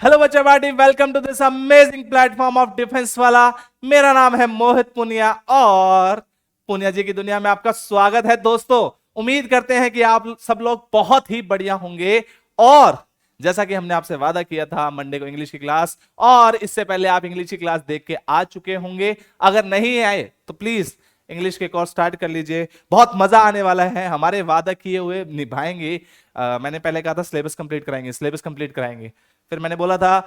Hello बच्चा party, welcome to this amazing platform of defence वाला। मेरा नाम है मोहित पुनिया और पुनिया जी की दुनिया में आपका स्वागत है। दोस्तों, उम्मीद करते हैं कि आप सब लोग बहुत ही बढ़िया होंगे। और जैसा कि हमने आपसे वादा किया था मंडे को इंग्लिश की क्लास, और इससे पहले आप इंग्लिश की क्लास देख के आ चुके होंगे। अगर नहीं आए तो प्लीज इंग्लिश के कोर्स स्टार्ट कर लीजिए, बहुत मजा आने वाला है। हमारे वादा किए हुए निभाएंगे। मैंने पहले कहा था सिलेबस कंप्लीट कराएंगे, सिलेबस कंप्लीट कराएंगे। फिर मैंने बोला था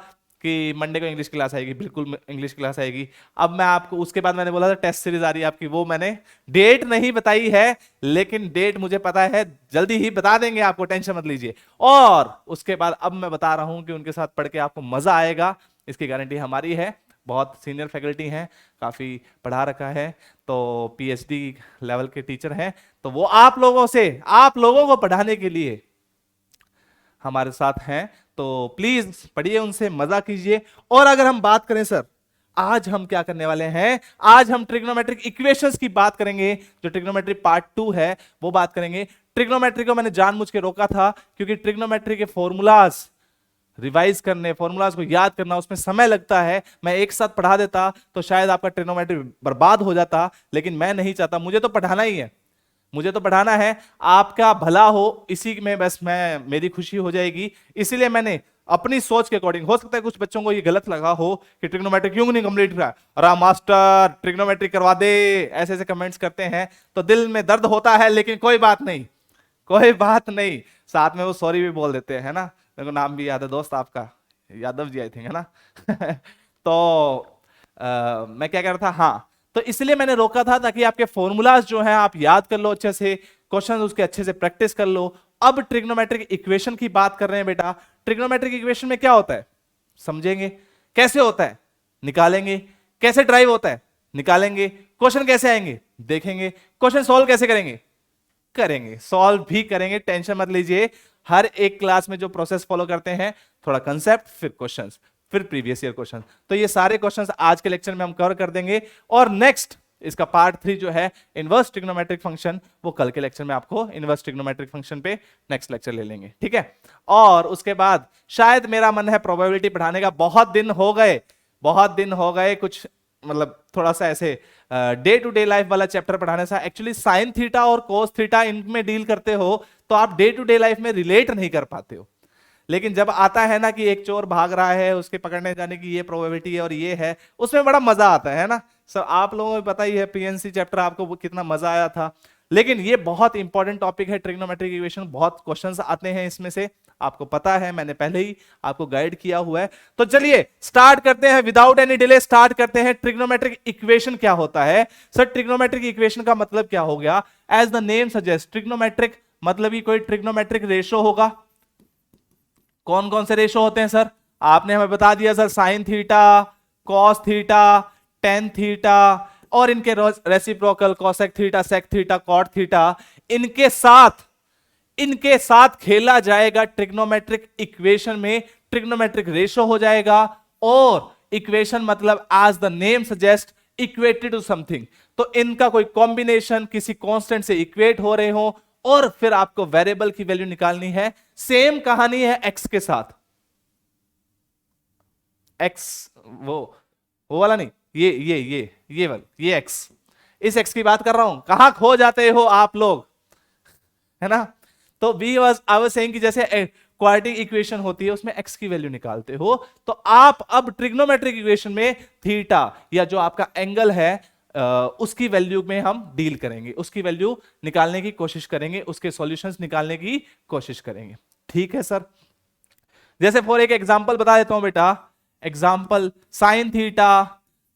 कि मंडे को इंग्लिश क्लास आएगी, बिल्कुल इंग्लिश क्लास आएगी। अब मैं आपको उसके बाद मैंने बोला था टेस्ट सीरीज आ रही है आपकी, वो मैंने डेट नहीं बताई है, लेकिन डेट मुझे पता है, जल्दी ही बता देंगे आपको, टेंशन मत लीजिए। और उसके बाद अब मैं बता रहा हूं कि उनके साथ पढ़ के आपको मजा आएगा, इसकी गारंटी हमारी है। बहुत सीनियर फैकल्टी हैं, काफी पढ़ा रखा है, तो पीएचडी लेवल के टीचर हैं, तो वो आप लोगों को पढ़ाने के लिए हमारे साथ हैं। तो प्लीज पढ़िए, उनसे मजा कीजिए। और अगर हम बात करें सर, आज हम क्या करने वाले हैं, आज हम ट्रिग्नोमेट्रिक इक्वेशंस की बात करेंगे। जो ट्रिग्नोमेट्री पार्ट 2 है वो बात करेंगे। ट्रिग्नोमेट्री को मैंने जानबूझ के रोका था क्योंकि ट्रिग्नोमेट्री के फॉर्मूलाज रिवाइज करने, फॉर्मूलाज को याद करना, उसमें समय लगता है। मैं एक साथ पढ़ा देता तो शायद आपका ट्रिग्नोमेट्री बर्बाद हो जाता, लेकिन मैं नहीं चाहता, मुझे तो पढ़ाना ही है, मुझे तो पढ़ाना है, आपका भला हो इसी में बस मेरी खुशी हो जाएगी। इसीलिए मैंने अपनी सोच के अकॉर्डिंग, हो सकता है कुछ बच्चों को ये गलत लगा हो कि ट्रिग्नोमेट्री क्यों नहीं कंप्लीट करा, अरे मास्टर ट्रिग्नोमेट्री करवा दे, ऐसे ऐसे कमेंट्स करते हैं तो दिल में दर्द होता है। लेकिन कोई बात नहीं, कोई बात नहीं, साथ में वो सॉरी भी बोल देते हैं ना। मेरे को नाम भी याद है दोस्त आपका, यादव जी आई थिंक, है ना। तो मैं क्या कह रहा था, हाँ, तो इसलिए मैंने रोका था ताकि आपके फॉर्मूलाज जो हैं आप याद कर लो अच्छे से, क्वेश्चन उसके अच्छे से प्रैक्टिस कर लो। अब ट्रिग्नोमेट्रिक इक्वेशन की बात कर रहे हैं बेटा। ट्रिग्नोमेट्रिक इक्वेशन में क्या होता है समझेंगे, कैसे होता है निकालेंगे, कैसे ड्राइव होता है निकालेंगे, क्वेश्चन कैसे आएंगे देखेंगे, क्वेश्चन सॉल्व कैसे करेंगे करेंगे, सॉल्व भी करेंगे, टेंशन मत लीजिए। हर एक क्लास में जो प्रोसेस फॉलो करते हैं, थोड़ा कंसेप्ट, फिर क्वेश्चंस, फिर प्रीवियस ईयर क्वेश्चन, तो ये सारे क्वेश्चंस आज के लेक्चर में हम कवर कर देंगे। और नेक्स्ट इसका पार्ट 3 जो है इनवर्स ट्रिग्नोमेट्रिक फंक्शन, वो कल के लेक्चर में आपको इनवर्स ट्रिग्नोमेट्रिक फंक्शन पे नेक्स्ट लेक्चर ले लेंगे, ठीक है। और उसके बाद शायद मेरा मन है प्रोबेबिलिटी पढ़ाने का, बहुत दिन हो गए, बहुत दिन हो गए, कुछ मतलब थोड़ा सा ऐसे डे टू डे लाइफ वाला चैप्टर पढ़ाने से। एक्चुअली साइन थीटा और कोस थीटा इनमें डील करते हो तो आप डे टू डे लाइफ में रिलेट नहीं कर पाते हो, लेकिन जब आता है ना कि एक चोर भाग रहा है, उसके पकड़ने जाने की ये प्रोबेबिलिटी है और ये है, उसमें बड़ा मजा आता है ना। सर आप लोगों को पता ही है पीएनसी चैप्टर आपको कितना मजा आया था। लेकिन ये बहुत इंपॉर्टेंट टॉपिक है ट्रिग्नोमेट्रिक इक्वेशन, बहुत क्वेश्चंस आते हैं इसमें से, आपको पता है, मैंने पहले ही आपको गाइड किया हुआ है। तो चलिए स्टार्ट करते हैं, विदाउट एनी डिले स्टार्ट करते हैं। ट्रिग्नोमेट्रिक इक्वेशन क्या होता है सर? ट्रिग्नोमेट्रिक इक्वेशन का मतलब क्या हो गया? एज द नेम सजेस्ट, ट्रिग्नोमेट्रिक मतलब ही कोई ट्रिग्नोमेट्रिक रेशो होगा। कौन कौन से रेशो होते हैं सर? आपने हमें बता दिया sir, sine theta, cos theta, tan theta, और इनके reciprocal cosec theta, sec theta, cot theta, इनके साथ खेला जाएगा ट्रिग्नोमेट्रिक इक्वेशन में, ट्रिग्नोमेट्रिक रेशो हो जाएगा। और इक्वेशन मतलब एज द नेम सजेस्ट इक्वेटेड टू समथिंग, तो इनका कोई कॉम्बिनेशन किसी कांस्टेंट से इक्वेट हो रहे हो, और फिर आपको वेरिएबल की वैल्यू निकालनी है। सेम कहानी है एक्स के साथ, एक्स वो वाला नहीं, ये वाला, ये एक्स, इस एक्स की बात कर रहा हूं। कहां खो जाते हो आप लोग, है ना। तो be was I was saying कि जैसे क्वाड्रेटिक इक्वेशन होती है उसमें एक्स की वैल्यू निकालते हो, तो आप अब ट्रिग्नोमेट्रिक इक्वेशन में थीटा या जो आपका एंगल है उसकी वैल्यू में हम डील करेंगे, उसकी वैल्यू निकालने की कोशिश करेंगे, उसके सॉल्यूशंस निकालने की कोशिश करेंगे, ठीक है सर। जैसे फॉर एक एग्जांपल बता देता हूं बेटा, example sine theta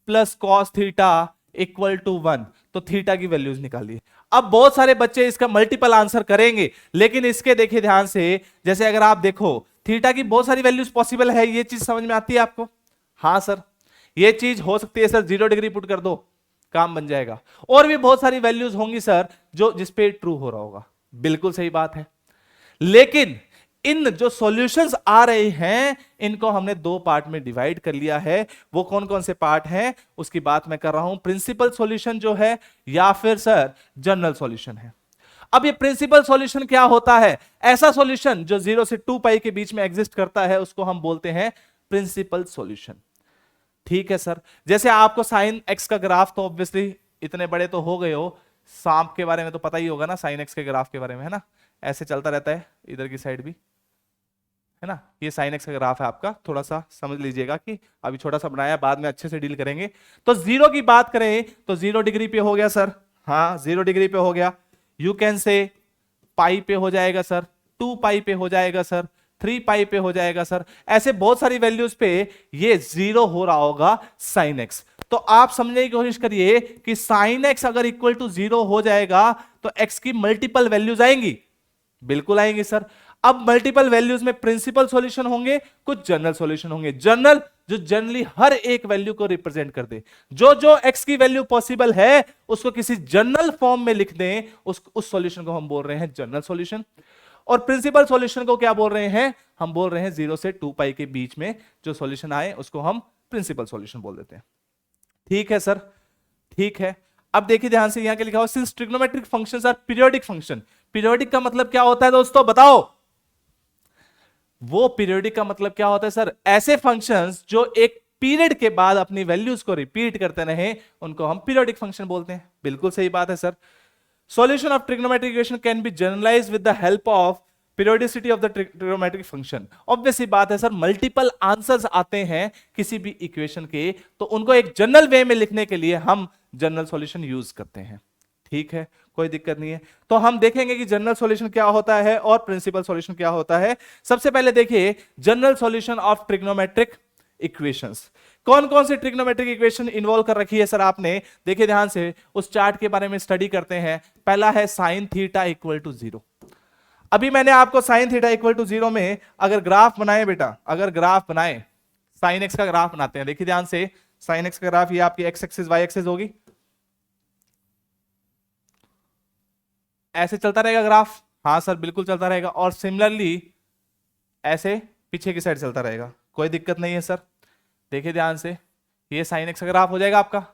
plus cos theta equal to 1, तो थीटा की वैल्यूज निकालिए। अब बहुत सारे बच्चे इसका मल्टीपल आंसर करेंगे, लेकिन इसके देखिए ध्यान से, जैसे अगर आप देखो थीटा की बहुत सारी वैल्यूज पॉसिबल है, ये चीज समझ में आती है आपको? हाँ सर, ये चीज हो सकती है सर, 0 डिग्री पुट कर दो काम बन जाएगा। और भी बहुत सारी वैल्यूज होंगी सर जो जिसपे ट्रू हो रहा होगा, बिल्कुल सही बात है। लेकिन इन जो सॉल्यूशंस आ रहे हैं इनको हमने 2 पार्ट में डिवाइड कर लिया है। वो कौन कौन से पार्ट हैं उसकी बात मैं कर रहा हूं, प्रिंसिपल सॉल्यूशन जो है या फिर सर जनरल सॉल्यूशन है। अब ये प्रिंसिपल सॉल्यूशन क्या होता है? ऐसा सॉल्यूशन जो 0 से 2 पाई के बीच में एग्जिस्ट करता है उसको हम बोलते हैं प्रिंसिपल सॉल्यूशन। ठीक है सर, जैसे आपको साइन एक्स का ग्राफ तो ऑब्वियसली इतने बड़े तो हो गए हो, सांप के बारे में तो पता ही होगा ना, साइन एक्स के ग्राफ के बारे में, है ना, ऐसे चलता रहता है इधर की साइड भी, है ना, ये साइन एक्स का ग्राफ है आपका, थोड़ा सा समझ लीजिएगा कि अभी छोटा सा बनाया, बाद में अच्छे से डील करेंगे। तो जीरो की बात करें तो 0 डिग्री पे हो गया सर, हाँ 0 डिग्री पे हो गया, यू कैन से पाई पे हो जाएगा सर, 2 पाई पे हो जाएगा सर, 3 पाई पे हो जाएगा सर, ऐसे बहुत सारी वैल्यूज पे ये 0 हो रहा होगा साइन एक्स। तो आप समझने की कोशिश करिए कि साइन एक्स अगर इक्वल टू 0 हो जाएगा तो एक्स की मल्टीपल वैल्यूज आएंगी, बिल्कुल आएंगी सर। अब मल्टीपल वैल्यूज में प्रिंसिपल सॉल्यूशन होंगे, कुछ जनरल सॉल्यूशन होंगे। जनरल जो जनरली हर एक वैल्यू को रिप्रेजेंट कर दे, जो जो एक्स की वैल्यू पॉसिबल है उसको किसी जनरल फॉर्म में लिख दें, उस सॉल्यूशन को हम बोल रहे हैं जनरल सॉल्यूशन। और प्रिंसिपल सॉल्यूशन को क्या बोल रहे हैं, हम बोल रहे हैं 0 से 2 पाई के बीच में जो सॉल्यूशन आए उसको हम प्रिंसिपल सॉल्यूशन बोल देते हैं। ठीक है सर, ठीक है। अब देखिए ध्यान से, यहां क्या लिखा हुआ, since trigonometric functions are periodic function. Periodic का मतलब क्या होता है दोस्तों, बताओ, वो पीरियोडिक का मतलब क्या होता है सर, ऐसे फंक्शंस जो एक पीरियड के बाद अपनी वैल्यूज को रिपीट करते रहे उनको हम पीरियोडिक फंक्शन बोलते हैं। बिल्कुल सही बात है sir. Solution of trigonometric equation can be generalised with the help of periodicity of the trigonometric function. Obvious सी बात है सर, मल्टीपल आंसर्स आते हैं किसी भी इक्वेशन के, तो उनको एक जनरल वे में लिखने के लिए हम जनरल सॉल्यूशन यूज करते हैं। ठीक है, कोई दिक्कत नहीं है। तो हम देखेंगे कि जनरल सॉल्यूशन क्या होता है और प्रिंसिपल सॉल्यूशन क्या होता है। सबसे पहले देखिए general solution of trigonometric equations. कौन कौन सी ट्रिग्नोमेट्रिक इक्वेशन इन्वॉल्व कर रखी है सर आपने, देखिए ध्यान से, उस चार्ट के बारे में स्टडी करते हैं। पहला है साइन थीटा इक्वल टू 0। अभी मैंने आपको साइन थीटा इक्वल टू 0 में अगर ग्राफ बनाए बेटा, अगर ग्राफ बनाए, साइन एक्स का ग्राफ बनाते हैं, देखिए ध्यान से, साइन एक्स का ग्राफ ये आपकी एक्स एक्सिस वाई एक्सिस होगी, ऐसे चलता रहेगा ग्राफ, हाँ सर बिल्कुल चलता रहेगा, और सिमिलरली ऐसे पीछे की साइड चलता रहेगा, कोई दिक्कत नहीं है सर। देखिए ध्यान से, ये साइन एक्स का ग्राफ हो जाएगा आपका,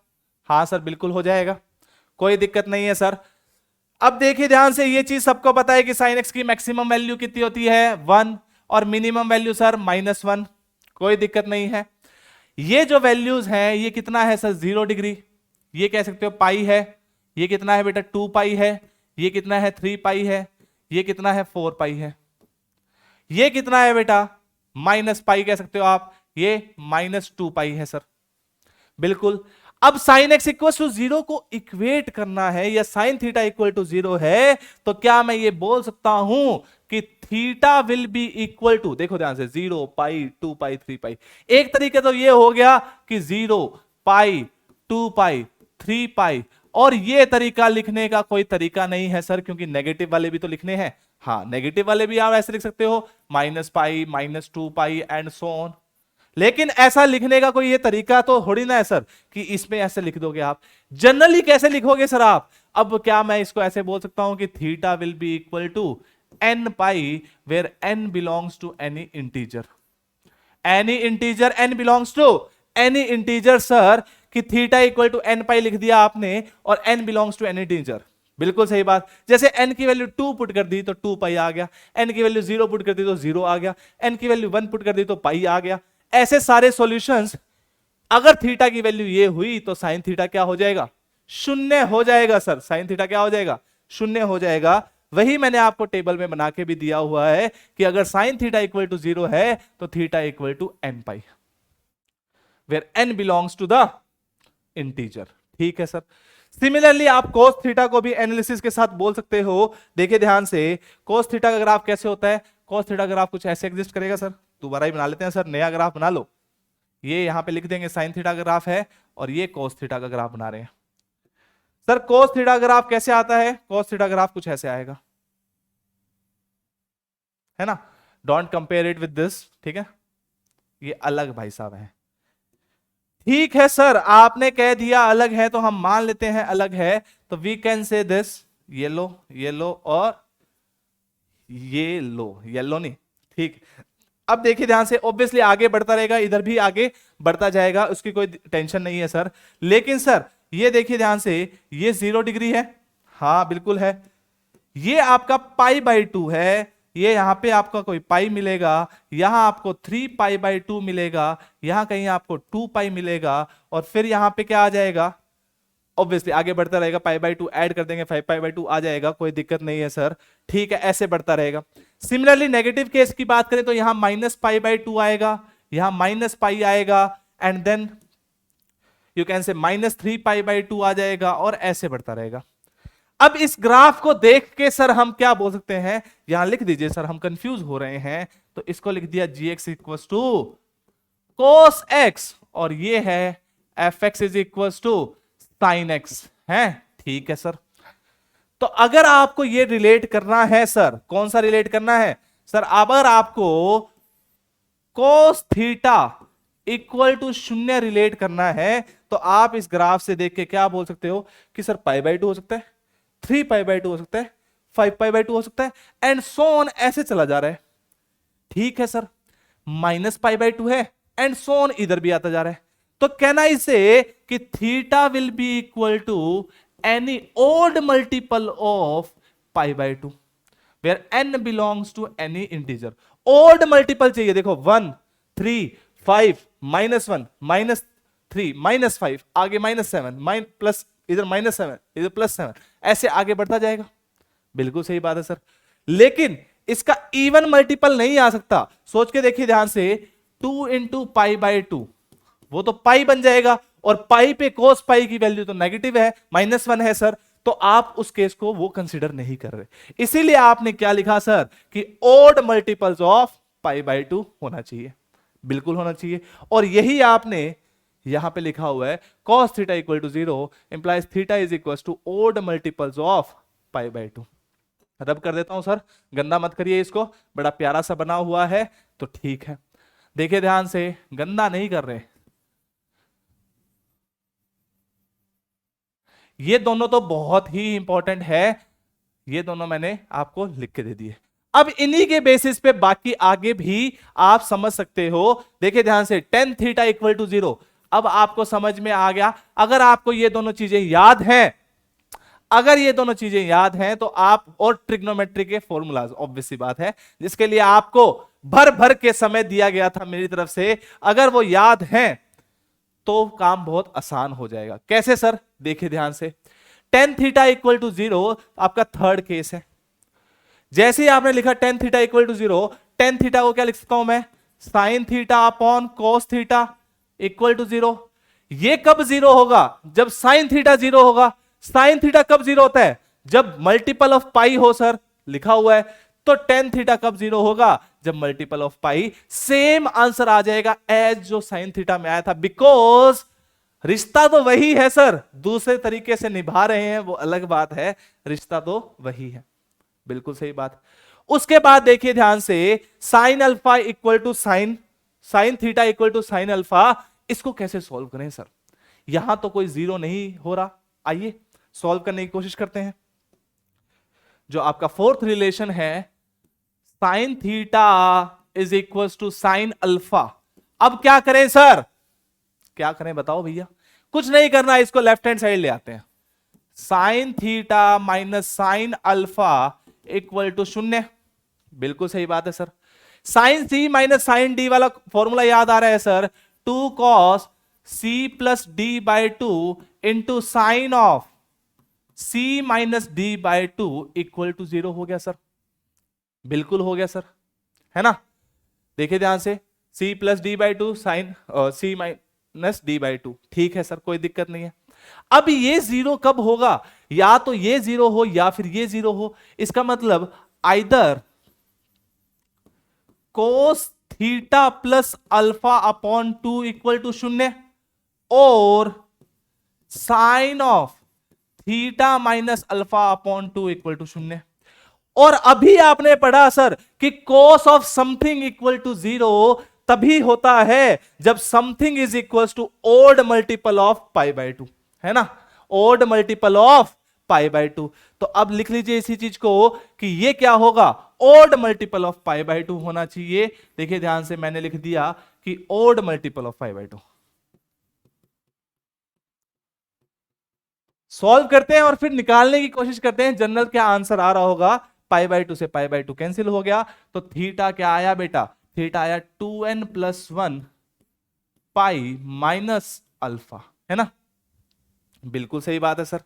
हाँ सर बिल्कुल हो जाएगा, कोई दिक्कत नहीं है सर। अब देखिए ध्यान से, ये चीज सबको पता है कि साइन एक्स की मैक्सिमम वैल्यू कितनी होती है 1, और मिनिमम वैल्यू सर -1, कोई दिक्कत नहीं है। ये जो वैल्यूज हैं ये कितना है सर 0 डिग्री, ये कह सकते हो पाई है, ये कितना है बेटा 2 पाई है, ये कितना है 3 पाई है, ये कितना है 4 पाई है, ये कितना है बेटा माइनस पाई कह सकते हो आप, ये -2 पाई है सर, बिल्कुल। अब साइन एक्स इक्वल टू 0 को इक्वेट करना है, या साइन थीटा इक्वल टू 0 है, तो क्या मैं ये बोल सकता हूं कि theta will be equal to, देखो ध्यान से, 0 पाई 2 पाई 3 पाई। एक तरीके तो ये हो गया कि 0 पाई 2 पाई 3 पाई, और ये तरीका लिखने का कोई तरीका नहीं है सर, क्योंकि नेगेटिव वाले भी तो लिखने हैं। हाँ नेगेटिव वाले भी आप ऐसे लिख सकते हो, -पाई -2 पाई एंड सो ऑन। लेकिन ऐसा लिखने का कोई ये तरीका तो थोड़ी ना है सर कि इसमें ऐसे लिख दोगे आप। जनरली कैसे लिखोगे सर आप, अब क्या मैं इसको ऐसे बोल सकता हूं कि theta will be equal to n pi where n belongs to any integer, any integer n belongs to any integer sir, कि theta equal to n pi लिख दिया आपने और n belongs to any integer, बिल्कुल सही बात। जैसे n की वैल्यू 2 पुट कर दी तो 2 पाई आ गया, n की वैल्यू 0 पुट कर दी तो 0 आ गया, n की वैल्यू 1 पुट कर दी तो पाई आ गया। ऐसे सारे सॉल्यूशंस, अगर थीटा की वैल्यू ये हुई तो साइन थीटा क्या हो जाएगा, 0 हो जाएगा सर, साइन थीटा क्या हो जाएगा, 0 हो जाएगा। वही मैंने आपको टेबल में बना के भी दिया हुआ है कि अगर साइन थीटा इक्वल टू 0 है तो theta equal to n pi, where n belongs to the integer. ठीक है सर। सिमिलरली आप कोस थीटा को भी एनालिसिस के साथ बोल सकते हो। देखिए ध्यान से, कोस थीटा का ग्राफ कैसे होता है, कोस थीटा ग्राफ कुछ ऐसे एग्जिस्ट करेगा सर, दोबारा ही बना लेते हैं सर, नया ग्राफ बना लो। ये यहां पे लिख देंगे साइन थीटा का ग्राफ है और ये कोस थीटा का ग्राफ बना रहे हैं सर। कोस थीटा ग्राफ कैसे आता है, कोस थीटा ग्राफ कुछ ऐसे आएगा, है ना, don't compare it with this, ठीक है, ये अलग भाई साहब है। ठीक है सर, आपने कह दिया अलग है तो हम मान लेते हैं अलग है, तो we can say this yellow, yellow और ये लो, येलो नहीं, ठीक। अब देखिए ध्यान से, ऑब्वियसली आगे बढ़ता रहेगा, इधर भी आगे बढ़ता जाएगा, उसकी कोई टेंशन नहीं है सर। लेकिन सर ये देखिए ध्यान से, ये 0 डिग्री है, हाँ बिल्कुल है, ये आपका पाई बाई 2 है, ये यहां पे आपका कोई पाई मिलेगा, यहां आपको 3 पाई/2 मिलेगा, यहां कहीं आपको 2 पाई मिलेगा, और फिर यहां पे क्या आ जाएगा, ऑब्वियसली आगे बढ़ता रहेगा, पाई/2 ऐड कर देंगे, 5 पाई/2 आ जाएगा, कोई दिक्कत नहीं है सर। ठीक है, ऐसे बढ़ता रहेगा। सिमिलरली नेगेटिव केस की बात करें तो यहां -पाई/2 आएगा, यहां -पाई आएगा, एंड देन यू कैन से -3 पाई/2 आ जाएगा, और ऐसे बढ़ता रहेगा। अब इस ग्राफ को देख के सर हम क्या बोल सकते हैं, यहां लिख दीजिए सर, हम कंफ्यूज हो रहे हैं, तो इसको लिख दिया gx equals to cos x, और ये है fx is equals to sin x है। ठीक है सर, तो अगर आपको ये रिलेट करना है सर, कौन सा रिलेट करना है सर, अगर आपको cos theta equal to 0 relate करना है, तो आप इस ग्राफ से देख के क्या बोल सकते हो कि सर पाई/2 हो सकता है, 3 पाई/2 हो सकता है, 5 पाई/2 हो सकता है, एंड सो ऑन, ऐसे चला जा रहा है। ठीक है सर, -पाई/2 है, एंड सो ऑन इधर भी आता जा रहा है। तो कहना इसे कि theta will be equal to any odd multiple of pi where n belongs to any integer. Odd multiple चाहिए, देखो 1 3 5 -1 -3 -5 आगे -7 प्लस इधर -7 इधर +7, ऐसे आगे बढ़ता जाएगा। बिल्कुल सही बात है सर, लेकिन इसका इवन मल्टीपल नहीं आ सकता। सोच के देखिए ध्यान से, 2 इंटू पाई/2 वो तो पाई बन जाएगा, और पाई पे कोस पाई की वैल्यू तो नेगेटिव है, -1 है सर, तो आप उस केस को वो कंसीडर नहीं कर रहे। इसीलिए आपने क्या लिखा सर कि ओड मल्टीपल्स ऑफ पाई/2 होना चाहिए, बिल्कुल होना चाहिए। और यही आपने यहां पे लिखा हुआ है, cos theta equal to 0 implies theta is equal to odd multiples of pi. Rub कर देता हूं सर, गंदा मत करिए इसको, बड़ा प्यारा सा बना हुआ है, तो ठीक है। देखिए ध्यान से, गंदा नहीं कर रहे, ये दोनों तो बहुत ही इंपॉर्टेंट है, ये दोनों मैंने आपको लिख के दे दिए। अब इन्हीं के बेसिस पे बाकी आगे भी आप समझ सकते हो। देखिए ध्यान से, tan थीटा इक्वल टू 0, अब आपको समझ में आ गया। अगर आपको ये दोनों चीजें याद हैं, अगर ये दोनों चीजें याद हैं, तो आप, और ट्रिग्नोमेट्री के फॉर्मूलाज ऑब्वियस सी बात है, जिसके लिए आपको भर भर के समय दिया गया था मेरी तरफ से, अगर वो याद हैं तो काम बहुत आसान हो जाएगा। कैसे सर, देखिए ध्यान से, tan थीटा इक्वल टू 0 आपका थर्ड केस है। जैसे ही आपने लिखा tan theta equal to 0, tan theta को क्या लिख सकता हूं मैं, sin theta upon cos theta equal to 0। ये कब 0 होगा, जब sin थीटा 0 होगा। sin थीटा कब 0 होता है, जब मल्टीपल ऑफ पाई हो सर, लिखा हुआ है। तो tan थीटा कब 0 होगा, जब multiple of pi. Same answer आ जाएगा एज जो sin थीटा में आया था, बिकॉज रिश्ता तो वही है सर, दूसरे तरीके से निभा रहे हैं वो अलग बात है, रिश्ता तो वही है। बिल्कुल सही बात। उसके बाद देखिए ध्यान से, sine alpha equal to sine theta equal to sine alpha, इसको कैसे सॉल्व करें सर, यहां तो कोई 0 नहीं हो रहा। आइए सॉल्व करने की कोशिश करते हैं। जो आपका फोर्थ रिलेशन है, sine theta is equal to sine alpha. अब क्या करें सर, क्या करें बताओ भैया, कुछ नहीं करना, इसको लेफ्ट हैंड साइड ले आते हैं। Sine theta minus sine alpha equal to 0। बिल्कुल सही बात है sir. Sine C minus sine D वाला फॉर्मूला याद आ रहा है sir, 2 cos c plus D by 2 into sine of c minus D by 2 equal to 0 हो गया सर। बिल्कुल हो गया सर, है ना। देखिए ध्यान से, c plus D by 2 sine c minus D by 2, ठीक है सर, कोई दिक्कत नहीं है। अब ये 0 कब होगा, या तो ये 0 हो या फिर ये 0 हो। इसका मतलब either cos theta plus alpha upon 2 equal to 0, और sine of theta minus alpha upon 2 equal to 0। और अभी आपने पढ़ा सर कि cos of something equal to 0 तभी होता है जब something is equal to odd multiple of pi, है ना, ओड मल्टीपल ऑफ पाई/2। तो अब लिख लीजिए इसी चीज को कि ये क्या होगा, ओड मल्टीपल ऑफ पाई/2 होना चाहिए। देखिए ध्यान से, मैंने लिख दिया कि ओड मल्टीपल ऑफ पाई/2। सॉल्व करते हैं और फिर निकालने की कोशिश करते हैं जनरल क्या आंसर आ रहा होगा। पाई बाई टू से पाई बाई टू कैंसिल हो गया, तो थीटा क्या आया बेटा, थीटा आया 2n+1 पाई माइनस अल्फा, है ना। बिल्कुल सही बात है सर।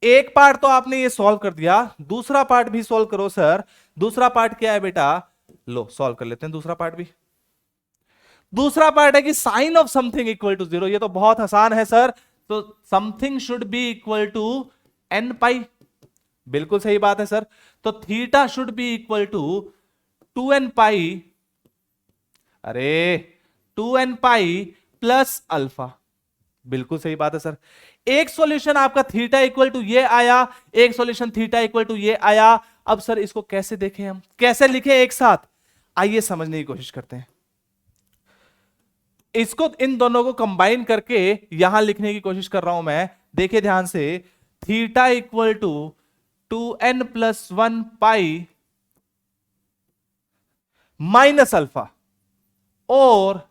एक पार्ट तो आपने ये सॉल्व कर दिया, दूसरा पार्ट भी सॉल्व करो सर। दूसरा पार्ट क्या है बेटा, लो सॉल्व कर लेते हैं दूसरा पार्ट भी। दूसरा पार्ट है कि sine of something equal to 0, ये तो बहुत आसान है सर। तो something should be equal to n pi, बिल्कुल सही बात है सर। तो theta should be equal to 2n pi, अरे 2n पाई प्लस अल्फा, बिल्कुल सही बात है सर। एक सॉल्यूशन आपका थीटा इक्वल टू ये आया, एक सॉल्यूशन थीटा इक्वल टू ये आया। अब सर इसको कैसे देखें, हम कैसे लिखें एक साथ, आइए समझने की कोशिश करते हैं। इसको इन दोनों को कंबाइन करके यहां लिखने की कोशिश कर रहा हूं मैं, देखिए ध्यान से। Theta equal to 2n+1 pi minus alpha और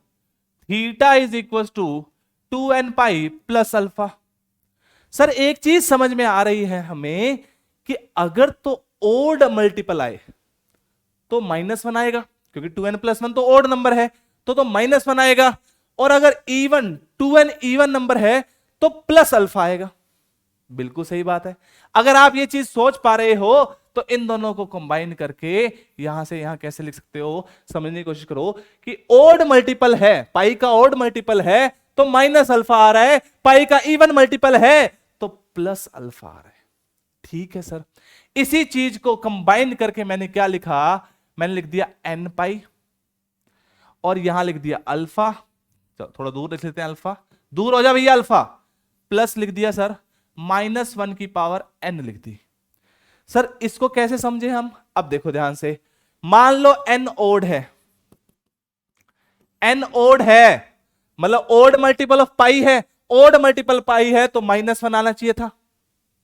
theta is equal to 2n pi plus alpha. Sir एक चीज समझ में आ रही है हमें कि अगर तो ओड मल्टीपल आए तो -1 आएगा, क्योंकि 2n+1 तो ओड नंबर है, तो -1 आएगा। और अगर इवन 2n इवन नंबर है तो प्लस अल्फा आएगा, बिल्कुल सही बात है। अगर आप ये चीज सोच पा रहे हो तो इन दोनों को कंबाइन करके यहां से यहां कैसे लिख सकते हो, समझने की कोशिश करो कि ओड मल्टीपल है, पाई का ओड मल्टीपल है तो माइनस अल्फा आ रहा है, पाई का इवन मल्टीपल है तो प्लस अल्फा आ रहा है। ठीक है सर, इसी चीज को कंबाइन करके मैंने क्या लिखा, मैंने लिख दिया n पाई और यहां लिख दिया अल्फा, थोड़ा दूर लिख लेते हैं, अल्फा दूर हो जा भैया, अल्फा प्लस लिख दिया सर -1 की पावर n लिख दी। सर इसको कैसे समझे हम, अब देखो ध्यान से, मान लो n ओड है, n ओड है मतलब ओड मल्टीपल ऑफ पाई है, ओड मल्टीपल पाई है तो -1 आना चाहिए था,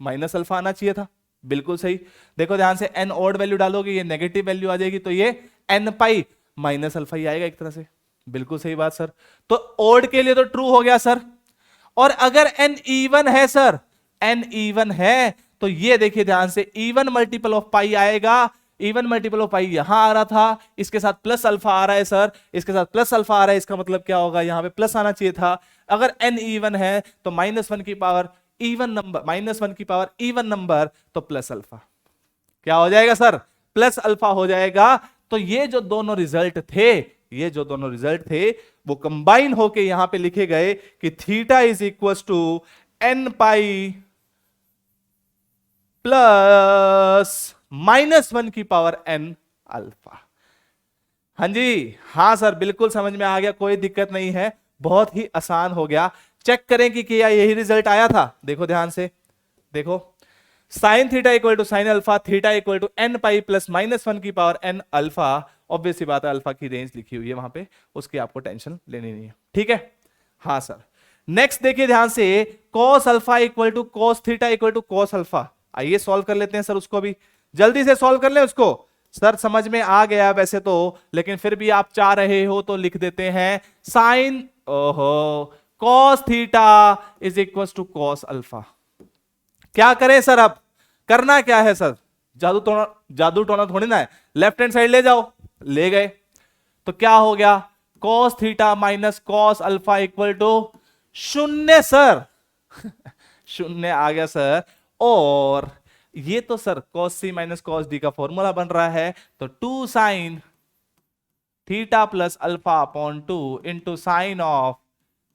माइनस अल्फा आना चाहिए था, बिल्कुल सही। देखो ध्यान से, n ओड वैल्यू डालोगे ये नेगेटिव वैल्यू आ जाएगी, तो ये n पाई माइनस अल्फा ही आएगा एक तरह से, बिल्कुल सही बात सर। तो ओड के लिए तो ट्रू हो गया सर। और अगर n इवन है सर, n इवन है तो ये देखिए ध्यान से, इवन मल्टीपल ऑफ पाई आएगा, इवन मल्टीपल ऑफ पाई यहां आ रहा था, इसके साथ प्लस अल्फा आ रहा है सर, इसके साथ प्लस अल्फा आ रहा है, इसका मतलब क्या होगा, यहां पे प्लस आना चाहिए था। अगर n इवन है तो -1 की पावर इवन नंबर, -1 की पावर इवन नंबर तो प्लस अल्फा क्या हो जाएगा सर, प्लस अल्फा हो जाएगा। तो ये जो दोनों रिजल्ट थे, ये जो दोनों रिजल्ट थे वो कंबाइन होके यहां पे लिखे गए कि theta is equal to n pi plus -1 की पावर n अल्फा। हाँ जी, हाँ सर बिल्कुल समझ में आ गया, कोई दिक्कत नहीं है, बहुत ही आसान हो गया। चेक करें कि क्या यही रिजल्ट आया था, देखो ध्यान से, देखो sine theta equal to sine alpha, theta equal to n pi plus -1 की पावर n अल्फा। ऑब्वियस सी बात है, अल्फा की रेंज लिखी हुई है वहां पे, उसकी आपको टेंशन लेनी नहीं है, ठीक है। हाँ सर, नेक्स्ट देखिए ध्यान से, cos alpha equal to cos theta equal to cos alpha. आइए सॉल्व कर लेते हैं सर, उसको भी जल्दी से सॉल्व कर लें उसको। सर समझ में आ गया वैसे तो, लेकिन फिर भी आप चाह रहे हो तो लिख देते हैं साइन, ओहो, cos theta is equal to cos alpha. क्या करें सर, अब करना क्या है सर, जादू टोना थोड़ी ना है, लेफ्ट हैंड साइड ले जाओ, ले गए तो क्या हो गया, cos theta minus cos alpha equal to 0 sir शून्य आ गया सर। और ये तो sir cos c minus cos d का फॉर्मूला बन रहा है, तो 2 sine theta plus alpha upon 2 into sine of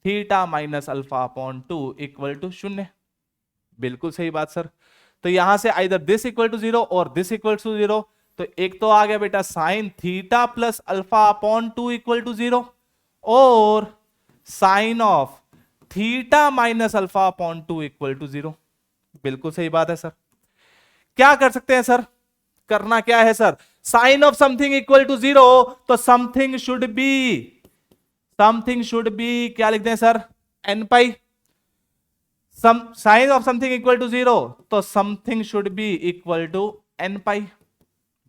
theta minus alpha upon 2 equal to 0, बिल्कुल सही बात सर। तो यहां से आइदर दिस इक्वल टू 0 और दिस इक्वल टू 0, तो एक तो आ गया बेटा sine theta plus alpha upon 2 equal to 0 और sine of theta minus alpha upon 2 equal to 0, बिल्कुल सही बात है सर। क्या कर सकते हैं सर, करना क्या है sir, sine of something equal to 0 तो समथिंग शुड बी क्या लिखते हैं sir, n pi. Sine of something equal to 0 तो something should be equal to n pi,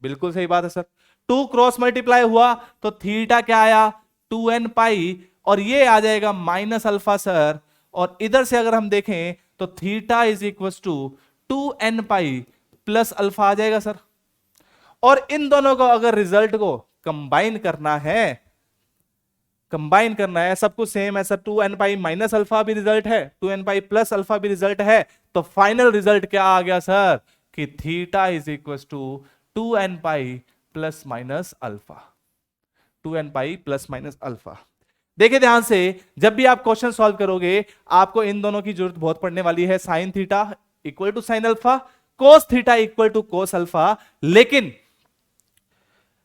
बिल्कुल सही बात है सर। 2 क्रॉस मल्टीप्लाई हुआ तो थीटा क्या आया 2n पाई और ये आ जाएगा माइनस अल्फा सर, और इधर से अगर हम देखें तो theta is equal to 2n pi plus alpha आ जाएगा सर। और इन दोनों को अगर रिजल्ट को कंबाइन करना है, सब कुछ सेम है sir, 2n pi minus alpha भी रिजल्ट है, 2n पाई प्लस अल्फा भी रिजल्ट है, तो फाइनल रिजल्ट क्या आ गया सर कि theta is equal to 2n pi plus minus alpha, 2n pi plus minus alpha. देखिए ध्यान से, जब भी आप क्वेश्चन सॉल्व करोगे आपको इन दोनों की जरूरत बहुत पड़ने वाली है, sine theta equal to sine alpha, cos theta equal to cos alpha. लेकिन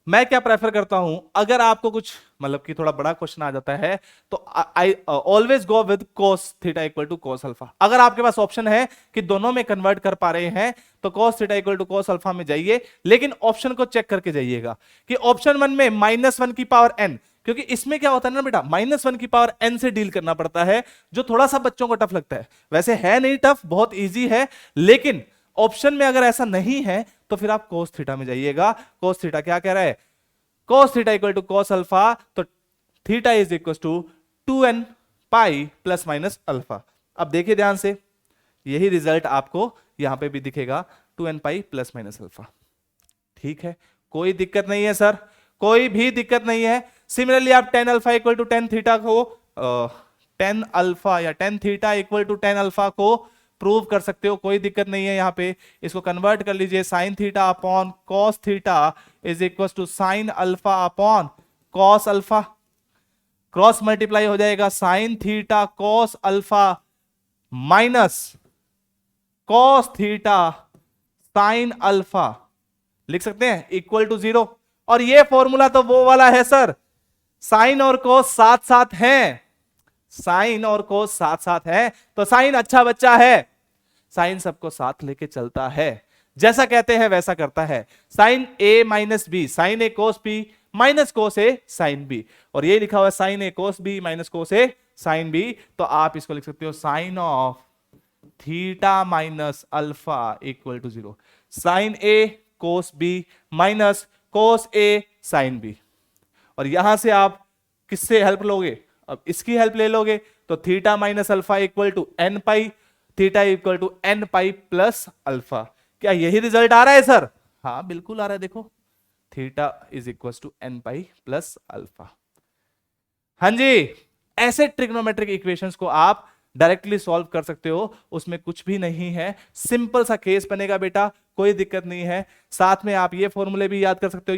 मैं क्या प्रेफर करता हूं, अगर आपको कुछ मतलब कि थोड़ा बड़ा क्वेश्चन आ जाता है तो I always go with cos theta equal to cos alpha. अगर आपके पास ऑप्शन है कि दोनों में कन्वर्ट कर पा रहे हैं तो cos theta equal to cos alpha में जाइए, लेकिन ऑप्शन को चेक करके जाइएगा कि ऑप्शन 1 में -1 की पावर n, क्योंकि इसमें क्या होता है ना बेटा, -1 की पावर n से डील करना पड़ता है, जो थोड़ा सा बच्चों को टफ लगता है। वैसे है नहीं टफ, बहुत ईजी है, लेकिन ऑप्शन में अगर ऐसा नहीं है तो फिर आप कोस थीटा में जाइएगा। कोस थीटा क्या कह रहा है, cos theta equal to cos alpha, तो theta is equal to 2n pi plus minus alpha. अब देखिए ध्यान से, यही रिजल्ट आपको यहां पे भी दिखेगा, 2n pi plus minus alpha. ठीक है, कोई दिक्कत नहीं है सर, कोई भी दिक्कत नहीं है। सिमिलरली आप tan alpha equal to tan theta को टेन अल्फा या tan theta equal to tan alpha को प्रूव कर सकते हो, कोई दिक्कत नहीं है। यहां पे इसको कन्वर्ट कर लीजिए, sine theta upon cos theta is equal to sine alpha upon cos alpha, cross multiply हो जाएगा, sine theta cos alpha minus cos theta sine alpha, लिख सकते हैं इक्वल टू 0। और ये फॉर्मूला तो वो वाला है सर, साइन और कोस साथ साथ हैं, साइन और कोस साथ साथ हैं, तो साइन अच्छा बच्चा है, साइन सबको साथ लेके चलता है, जैसा कहते हैं वैसा करता है। Sine A minus B, sine A cos B minus cos A sine B, और ये लिखा हुआ है sine A cos B minus cos A sine B, तो आप इसको लिख सकते हो sine of theta minus alpha equal to 0, sine A cos B minus cos A sine B. और यहां से आप किससे हेल्प लोगे, अब इसकी हेल्प ले लोगे, तो theta minus alpha equal to N pi, theta equal to N pi plus alpha. क्या यही रिजल्ट आ रहा है सर? हाँ बिल्कुल आ रहा है, देखो theta is equal to N pi plus alpha. हाँ जी, ऐसे ट्रिग्नोमेट्रिक इक्वेशंस को आप डायरेक्टली सॉल्व कर सकते हो, उसमें कुछ भी नहीं है, सिंपल सा केस बनेगा बेटा, कोई दिक्कत नहीं है। साथ में आप ये फॉर्मूले भी याद कर सकते हो,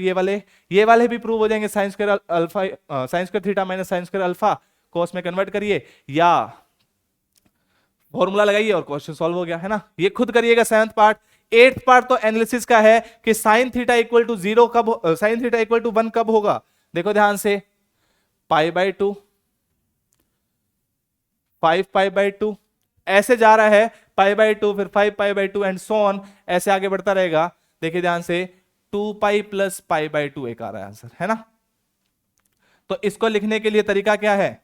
ये वाले भी प्रूव हो जाएंगे, sine square alpha sine square theta minus sine square alpha, cos में कन्वर्ट करिए या फॉर्मूला लगाइए और क्वेश्चन सॉल्व हो गया, है ना। ये खुद करिएगा 7th पार्ट। 8th पार्ट तो एनालिसिस का है कि साइन थीटा इक्वल टू 0 कब, साइन थीटा इक्वल टू 1 कब होगा। देखो ध्यान से, π/2, 5π/2 ऐसे जा रहा है, π/2 फिर 5π/2 एंड सो ऑन, ऐसे आगे बढ़ता रहेगा। देखिए ध्यान से, 2π प्लस π/2 एक आ रहा है आंसर, है ना। तो इसको लिखने के लिए तरीका क्या है,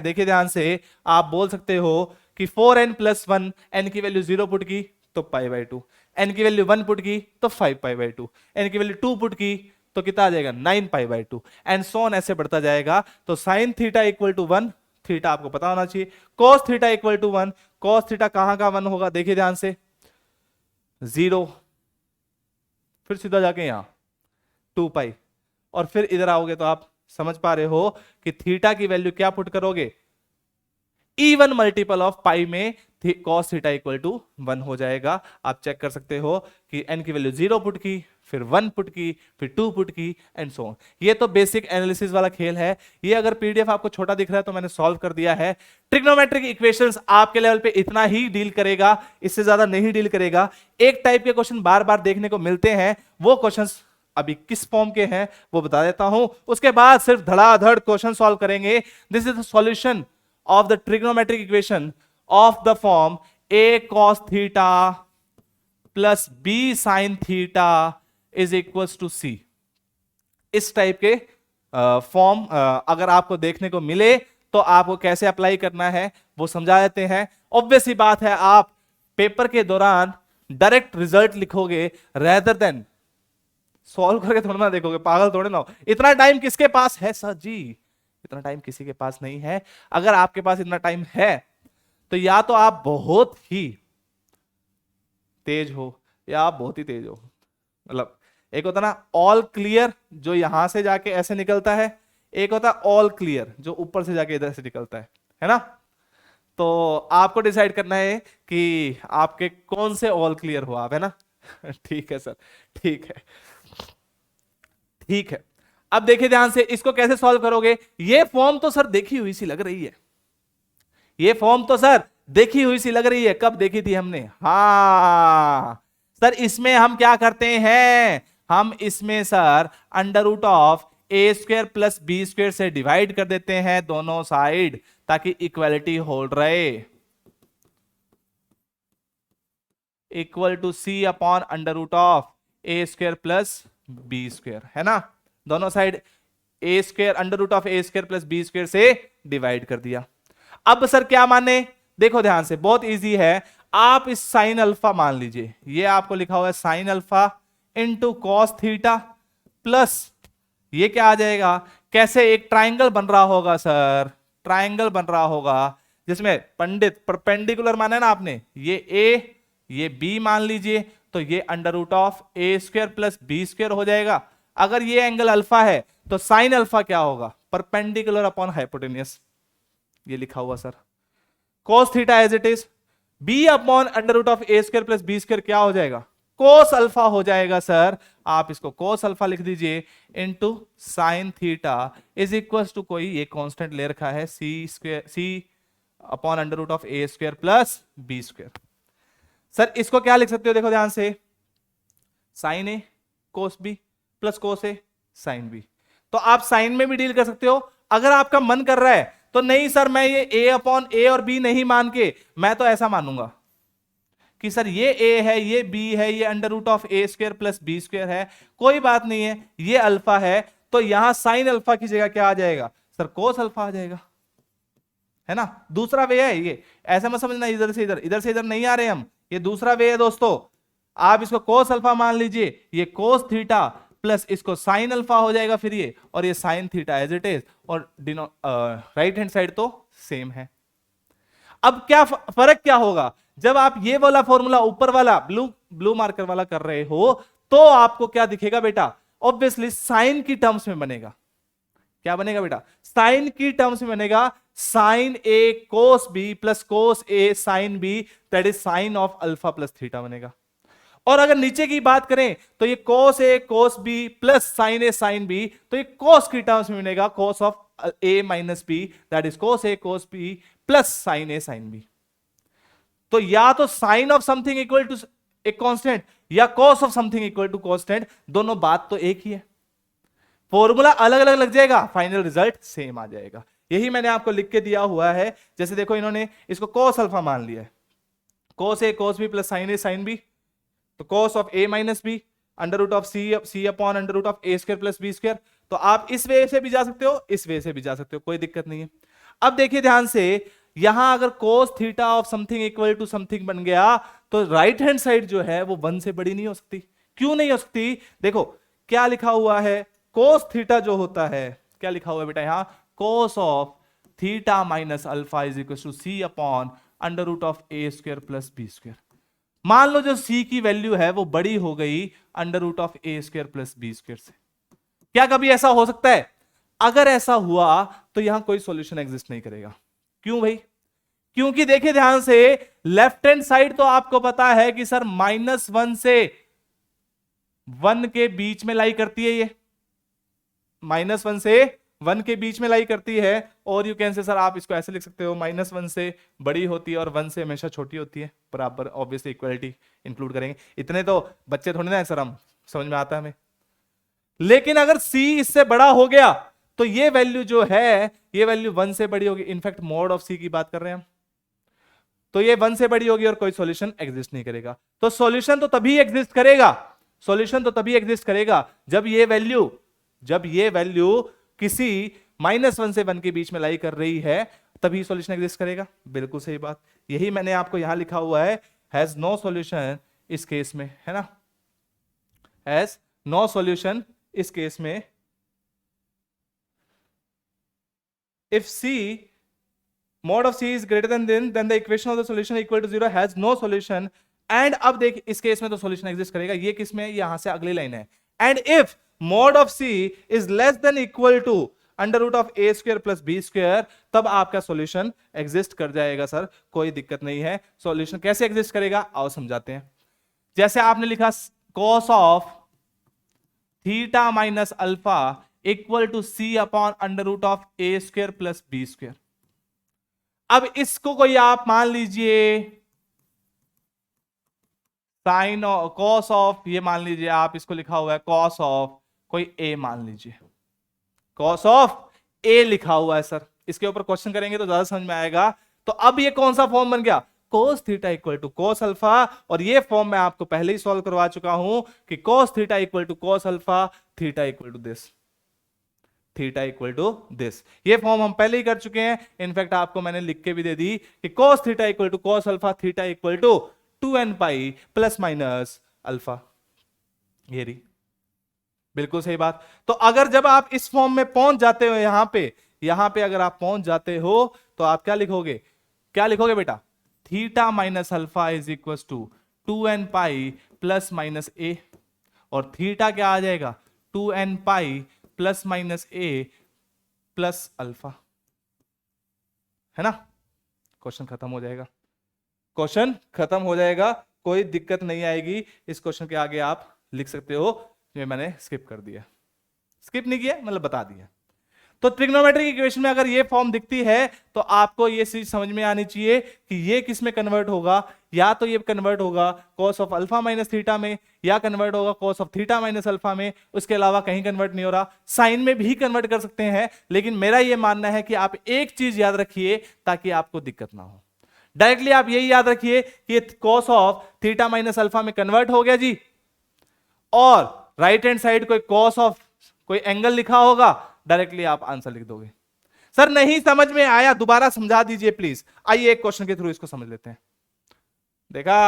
देखिए ध्यान से, आप बोल सकते हो कि 4n प्लस 1, n की वैल्यू 0 पुट की तो π/2, n की वैल्यू 1 पुट की तो 5π/2, n की वैल्यू 2 पुट की तो कितना आ जाएगा 9π/2 एंड सो ऑन, ऐसे बढ़ता जाएगा। तो sine theta equal to 1, theta आपको पता होना चाहिए, cos theta equal to 1, cos theta कहां का 1 होगा, देखिए ध्यान से 0, फिर सीधा जाके यहां 2π, और फिर इधर आओगे तो आप समझ पा रहे हो कि थीटा की वैल्यू क्या पुट करोगे, इवन मल्टीपल ऑफ पाई में कॉस थीटा इक्वल टू 1 हो जाएगा। आप चेक कर सकते हो कि n की वैल्यू 0 पुट की, फिर 1 पुट की, फिर 2 पुट की एंड सो ऑन। ये तो बेसिक एनालिसिस वाला खेल है। ये अगर पीडीएफ आपको छोटा दिख रहा है तो मैंने सॉल्व कर दिया है। ट्रिग्नोमेट्रिक इक्वेशंस आपके लेवल पे इतना ही डील करेगा, इससे ज्यादा नहीं डील करेगा। एक टाइप के क्वेश्चन बार बार देखने को मिलते हैं, वो क्वेश्चंस अभी किस फॉर्म के हैं वो बता देता हूं, उसके बाद सिर्फ धड़ाधड़ क्वेश्चन सॉल्व करेंगे। This is the solution of the trigonometric equation of the form a cos theta plus b sin theta is equals to c। इस टाइप के फॉर्म अगर आपको देखने को मिले तो आपको कैसे अप्लाई करना है वो समझा देते हैं। ऑब्वियस ही बात है, आप पेपर के दौरान डायरेक्ट रिजल्ट लिखोगे रेदर देन सॉल्व करके थोड़ा ना देखोगे, पागल थोड़े ना हो। इतना टाइम किसके पास है सर जी? इतना टाइम किसी के पास नहीं है। अगर आपके पास इतना टाइम है तो या तो आप बहुत ही तेज हो या आप बहुत ही तेज हो, मतलब एक होता ना ऑल क्लियर जो यहां से जाके ऐसे निकलता है, एक होता ऑल क्लियर जो ऊपर से जाके इधर से निकलता है ना। तो आपको डिसाइड करना है कि आपके कौन से ऑल क्लियर हो आप, है ना। ठीक है सर, ठीक है, ठीक है। अब देखिए ध्यान से, इसको कैसे सॉल्व करोगे। ये फॉर्म तो सर देखी हुई सी लग रही है, ये फॉर्म तो सर देखी हुई सी लग रही है। कब देखी थी हमने? हाँ सर, इसमें हम क्या करते हैं, हम इसमें sir under root of A square plus B square से डिवाइड कर देते हैं दोनों साइड, ताकि इक्वालिटी होल्ड रहे। Equal to C upon under root of A square plus B square, है ना। दोनों side A square under root of A square plus B square से डिवाइड कर दिया। अब सर क्या माने, देखो ध्यान से, बहुत इजी है। आप इस साइन अल्फा मान लीजिए, ये आपको लिखा हुआ है sine alpha into cos theta plus ये क्या आ जाएगा, कैसे एक ट्राइंगल बन रहा होगा सर, ट्राइंगल बन रहा होगा जिसमें पंडित परपेंडिकुलर माना है ना आपने, ये बी मान लीजिए, तो ये under root of A square plus B square हो जाएगा। अगर ये एंगल अल्फा है तो साइन अल्फा क्या होगा, परपेंडिकुलर अपॉन हाइपोटेन्यूस, ये लिखा हुआ sir. cos theta as it is, B upon under root of A square plus B square क्या हो जाएगा, cos अल्फा हो जाएगा सर। आप इसको cos अल्फा लिख दीजिए into sine theta is equal to, कोई ये कांस्टेंट ले रखा है, C upon under root of A square plus B square. Sir इसको क्या लिख सकते हो, देखो ध्यान से, sine A cos B plus cos A sine B. तो आप साइन में भी डील कर सकते हो। अगर आपका मन कर रहा है तो नहीं सर, मैं ये a अपॉन ए और b नहीं मान के मैं तो ऐसा मानूंगा कि सर ये a है, ये b है, ये under root of A square plus B square है, कोई बात नहीं है, ये अल्फा है, तो यहां साइन अल्फा की जगह क्या आ जाएगा सर, कोस अल्फा आ जाएगा, है ना। दूसरा वे है ये, ऐसा मत समझना इधर से इधर, इधर से इधर नहीं आ रहे हम, ये दूसरा वे है दोस्तों। आप इसको कोस अल्फा मान लीजिए, ये कोस थीटा प्लस इसको साइन अल्फा हो जाएगा फिर ये, और ये sine theta as it is, और राइट हैंड साइड तो सेम है। अब क्या फर्क क्या होगा, जब आप ये वाला फॉर्मूला ऊपर वाला ब्लू मार्कर वाला कर रहे हो, तो आपको क्या दिखेगा बेटा, ऑब्वियसली साइन की टर्म्स में बनेगा। क्या बनेगा बेटा, साइन की टर्म्स में बनेगा, sine A cos B plus cos A sine B, that is sine of alpha plus theta बनेगा। और अगर नीचे की बात करें तो ये cos a cos b plus sin a sin b, तो ये cos की टर्म्स में बनेगा cos of a minus b, that is cos a cos b plus sin a sin b। तो या तो sine of something equal to एक constant या cos of something equal to constant, दोनों बात तो एक ही है। फॉर्मूला अलग अलग लग जाएगा, फाइनल रिजल्ट सेम आ जाएगा। यही मैंने आपको लिख के दिया हुआ है। जैसे देखो, इन्होंने इसको cos अल्फा मान लिया है, cos a cos b plus sin a sin b, तो cos of a minus B under root of C upon under root of A square plus B square. तो आप इस वे से भी जा सकते हो, इस वे से भी जा सकते हो, कोई दिक्कत नहीं है। अब देखिए ध्यान से, यहां अगर cos theta of something equal to something बन गया, तो राइट हैंड साइड जो है वो 1 से बड़ी नहीं हो सकती। क्यों नहीं हो सकती, देखो क्या लिखा हुआ है, cos थीटा जो होता है, क्या लिखा हुआ है बेटा यहां, cos of theta minus alpha is equal to C upon under root of A square plus B square. मान लो जो c की वैल्यू है वो बड़ी हो गई under root of A square plus B square से। क्या कभी ऐसा हो सकता है? अगर ऐसा हुआ तो यहां कोई सॉल्यूशन एग्जिस्ट नहीं करेगा। क्यों भाई? क्योंकि देखिए ध्यान से, लेफ्ट हैंड साइड तो आपको पता है कि सर -1 से 1 के बीच में लाई करती है, ये -1 से 1 के बीच में लाई करती है। और यू कैन से सर, आप इसको ऐसे लिख सकते हो, -1 से बड़ी होती है और 1 से हमेशा छोटी होती है, बराबर ऑब्वियसली इक्वलिटी इंक्लूड करेंगे। इतने तो बच्चे थोड़ी ना है सर, हम समझ में आता है हमें। लेकिन अगर c इससे बड़ा हो गया तो ये वैल्यू जो है, ये वैल्यू 1 से बड़ी होगी। इनफैक्ट मॉड ऑफ c की बात कर रहे हैं हम, तो ये 1 से बड़ी होगी और कोई सॉल्यूशन एग्जिस्ट नहीं करेगा। तो सॉल्यूशन तो तभी एग्जिस्ट करेगा, सॉल्यूशन तो तभी एग्जिस्ट करेगा जब ये वैल्यू किसी -1 से 1 के बीच में लाई कर रही है, तभी सॉल्यूशन एग्जिस्ट करेगा। बिल्कुल सही बात, यही मैंने आपको यहां लिखा हुआ है, हैज नो सॉल्यूशन इस केस में, है ना, हैज नो सॉल्यूशन इस केस में। If c mod of c is greater than then the equation of the solution equal to 0 has no solution and अब देख इस केस में तो सॉल्यूशन एग्जिस्ट करेगा, ये किस में है, यहां से अगली लाइन है, and if mod of C is less than equal to under root of A square plus B square, तब आपका सॉल्यूशन एग्जिस्ट कर जाएगा सर, कोई दिक्कत नहीं है। सॉल्यूशन कैसे एग्जिस्ट करेगा आओ समझाते हैं। जैसे आपने लिखा cos of theta minus alpha equal to C upon under root of A square plus B square. अब इसको कोई आप मान लीजिए साइन कॉस ऑफ, ये मान लीजिए आप इसको लिखा हुआ है कॉस ऑफ कोई ए मान लीजिए, कॉस ऑफ ए लिखा हुआ है सर, इसके ऊपर क्वेश्चन करेंगे तो ज्यादा समझ में आएगा। तो अब ये कौन सा फॉर्म बन गया, cos theta equal to cos alpha, और ये फॉर्म मैं आपको पहले ही सॉल्व करवा चुका हूं कि cos theta equal to cos alpha, theta equal to this, theta equal to this, ये फॉर्म हम पहले ही कर चुके हैं। इनफैक्ट आपको मैंने लिख के भी दे दी कि cos theta equal to cos alpha, theta equal to 2n pi plus minus alpha, ये रही बिल्कुल सही बात। तो अगर जब आप इस फॉर्म में पहुंच जाते हो यहां पे अगर आप पहुंच जाते हो तो आप क्या लिखोगे, क्या लिखोगे बेटा, theta minus alpha is equal to 2n pi plus minus A, और थीटा क्या आ जाएगा 2n pi plus minus A plus alpha, है ना। क्वेश्चन खत्म हो जाएगा, क्वेश्चन खत्म हो जाएगा, कोई दिक्कत नहीं आएगी। इस क्वेश्चन के आगे आप लिख सकते हो, ये मैंने स्किप कर दिया, स्किप नहीं किया मतलब बता दिया। तो ट्रिग्नोमेट्रिक इक्वेशन में अगर ये फॉर्म दिखती है तो आपको ये चीज समझ में आनी चाहिए कि ये किस में कन्वर्ट होगा, या तो ये कन्वर्ट होगा cos of alpha minus theta में, या कन्वर्ट होगा cos of theta minus alpha में, उसके अलावा कहीं कन्वर्ट नहीं हो रहा। साइन में भी कन्वर्ट कर सकते हैं, लेकिन मेरा ये मानना है कि आप एक चीज याद रखिए ताकि आपको दिक्कत ना हो। डायरेक्टली आप यही याद रखिए कि cos of theta minus alpha में कन्वर्ट हो गया जी, और राइट हैंड साइड कोई cos ऑफ कोई एंगल लिखा होगा, डायरेक्टली आप आंसर लिख दोगे। सर नहीं समझ में आया दोबारा समझा दीजिए प्लीज। आइए एक क्वेश्चन के थ्रू इसको समझ लेते हैं। देखा,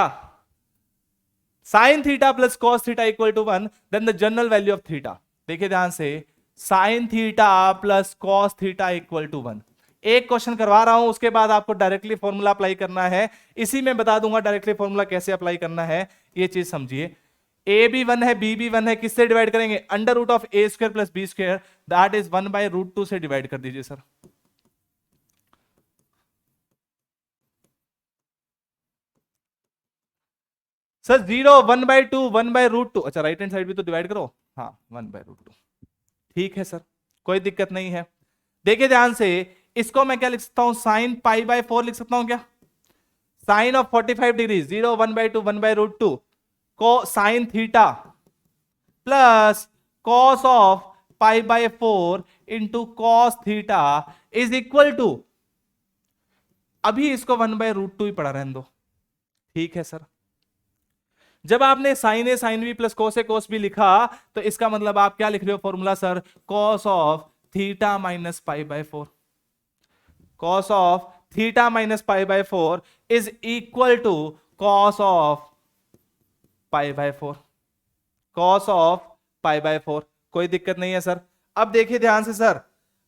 sine theta plus cos theta equal to 1, then the general value of theta. देखिए ध्यान से, sine theta plus cos theta equal to 1। एक क्वेश्चन करवा रहा हूं, उसके बाद आपको डायरेक्टली फॉर्मूला अप्लाई करना है, इसी में बता दूंगा डायरेक्टली फॉर्मूला कैसे अप्लाई करना है। ये चीज समझिए, ए भी 1 है, बी भी 1 है, किससे डिवाइड करेंगे, under root of A square plus B square, that is 1 by root 2 से डिवाइड कर दीजिए sir. Sir 0 1 by 2 1 by root 2, अच्छा राइट हैंड साइड भी तो डिवाइड करो, हाँ 1 बाय रूट 2, ठीक है सर कोई दिक्कत नहीं है। देखिए ध्यान से, इसको मैं क्या लिख सकता हूं, साइन पाई बाय 4 लिख सकता हूं क्या, sine of 45 degree, 0 1 by 2 1 by root 2 को sine theta plus cos of pi by 4 into cos theta is equal to, अभी इसको 1 बाय रूट 2 ही पढ़ा रहने दो, ठीक है सर। जब आपने sine a sine b plus cos a cos b लिखा तो इसका मतलब आप क्या लिख रहे हो formula sir, cos of theta minus pi by 4, cos of theta minus pi by 4 is equal to cos of pi by 4, cos of pi by 4, कोई दिक्कत नहीं है सर। अब देखिए ध्यान से सर,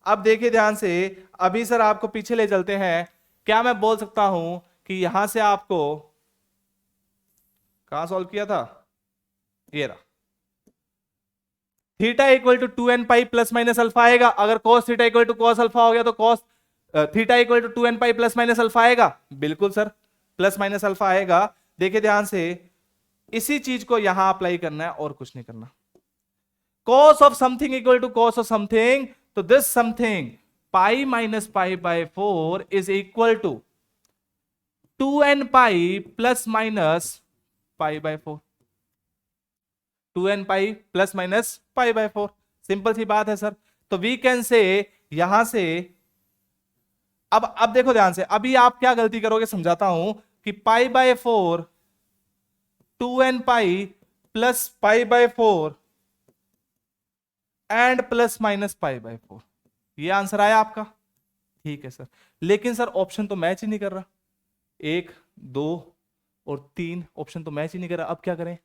अब देखिए ध्यान से, अभी सर आपको पीछे ले चलते हैं। क्या मैं बोल सकता हूं कि यहां से आपको कहां सॉल्व किया था, ये रहा, theta equal to 2n pi plus minus alpha आएगा। अगर cos theta equal to cos अल्फा हो गया तो cos theta equal to 2n pi plus minus alpha आएगा, बिल्कुल सर प्लस माइनस अल्फा आएगा। देखिए ध्यान से, इसी चीज को यहां अप्लाई करना है और कुछ नहीं करना। cos of something equal to cos of something, तो this something pi minus pi by 4 is equal to 2n pi plus minus pi by 4, 2n pi plus minus pi by 4, simple सी बात है सर। तो we can से यहां से, अब देखो ध्यान से, अभी आप क्या गलती करोगे समझाता हूं कि पाई by 4 2n pi plus pi by 4 and plus minus pi by 4, ये आंसर आया आपका, ठीक है सर। लेकिन सर ऑप्शन तो मैच ही नहीं कर रहा, 1 2 और 3 ऑप्शन तो मैच ही नहीं कर रहा, अब क्या करें।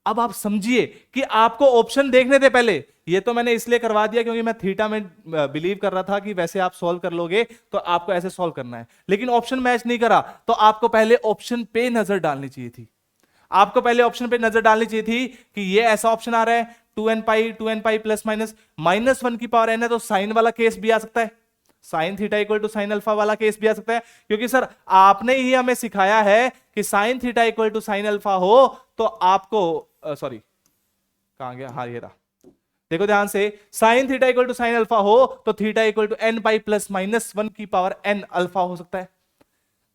अब आप समझिए कि आपको ऑप्शन देखने थे पहले, ये तो मैंने इसलिए करवा दिया क्योंकि मैं थीटा में बिलीव कर रहा था कि वैसे आप सॉल्व कर लोगे तो आपको ऐसे सॉल्व करना है, लेकिन ऑप्शन मैच नहीं करा तो आपको पहले ऑप्शन पे नजर डालनी चाहिए थी। आपको पहले ऑप्शन पे नजर डालनी चाहिए थी कि ये ऐसा ऑप्शन आ रहा है 2n पाई प्लस माइनस 1 की पावर n है, तो साइन वाला केस भी आ सकता है, sine theta equal to sine alpha वाला केस भी आ सकता है, क्योंकि सर आपने ही हमें सिखाया है कि sine theta equal to sine alpha हो तो आपको सॉरी कहां गया, हाँ ये रहा, देखो ध्यान से, sine theta equal to sine alpha हो तो theta equal to n pi plus minus 1 की पावर n अल्फा हो सकता है।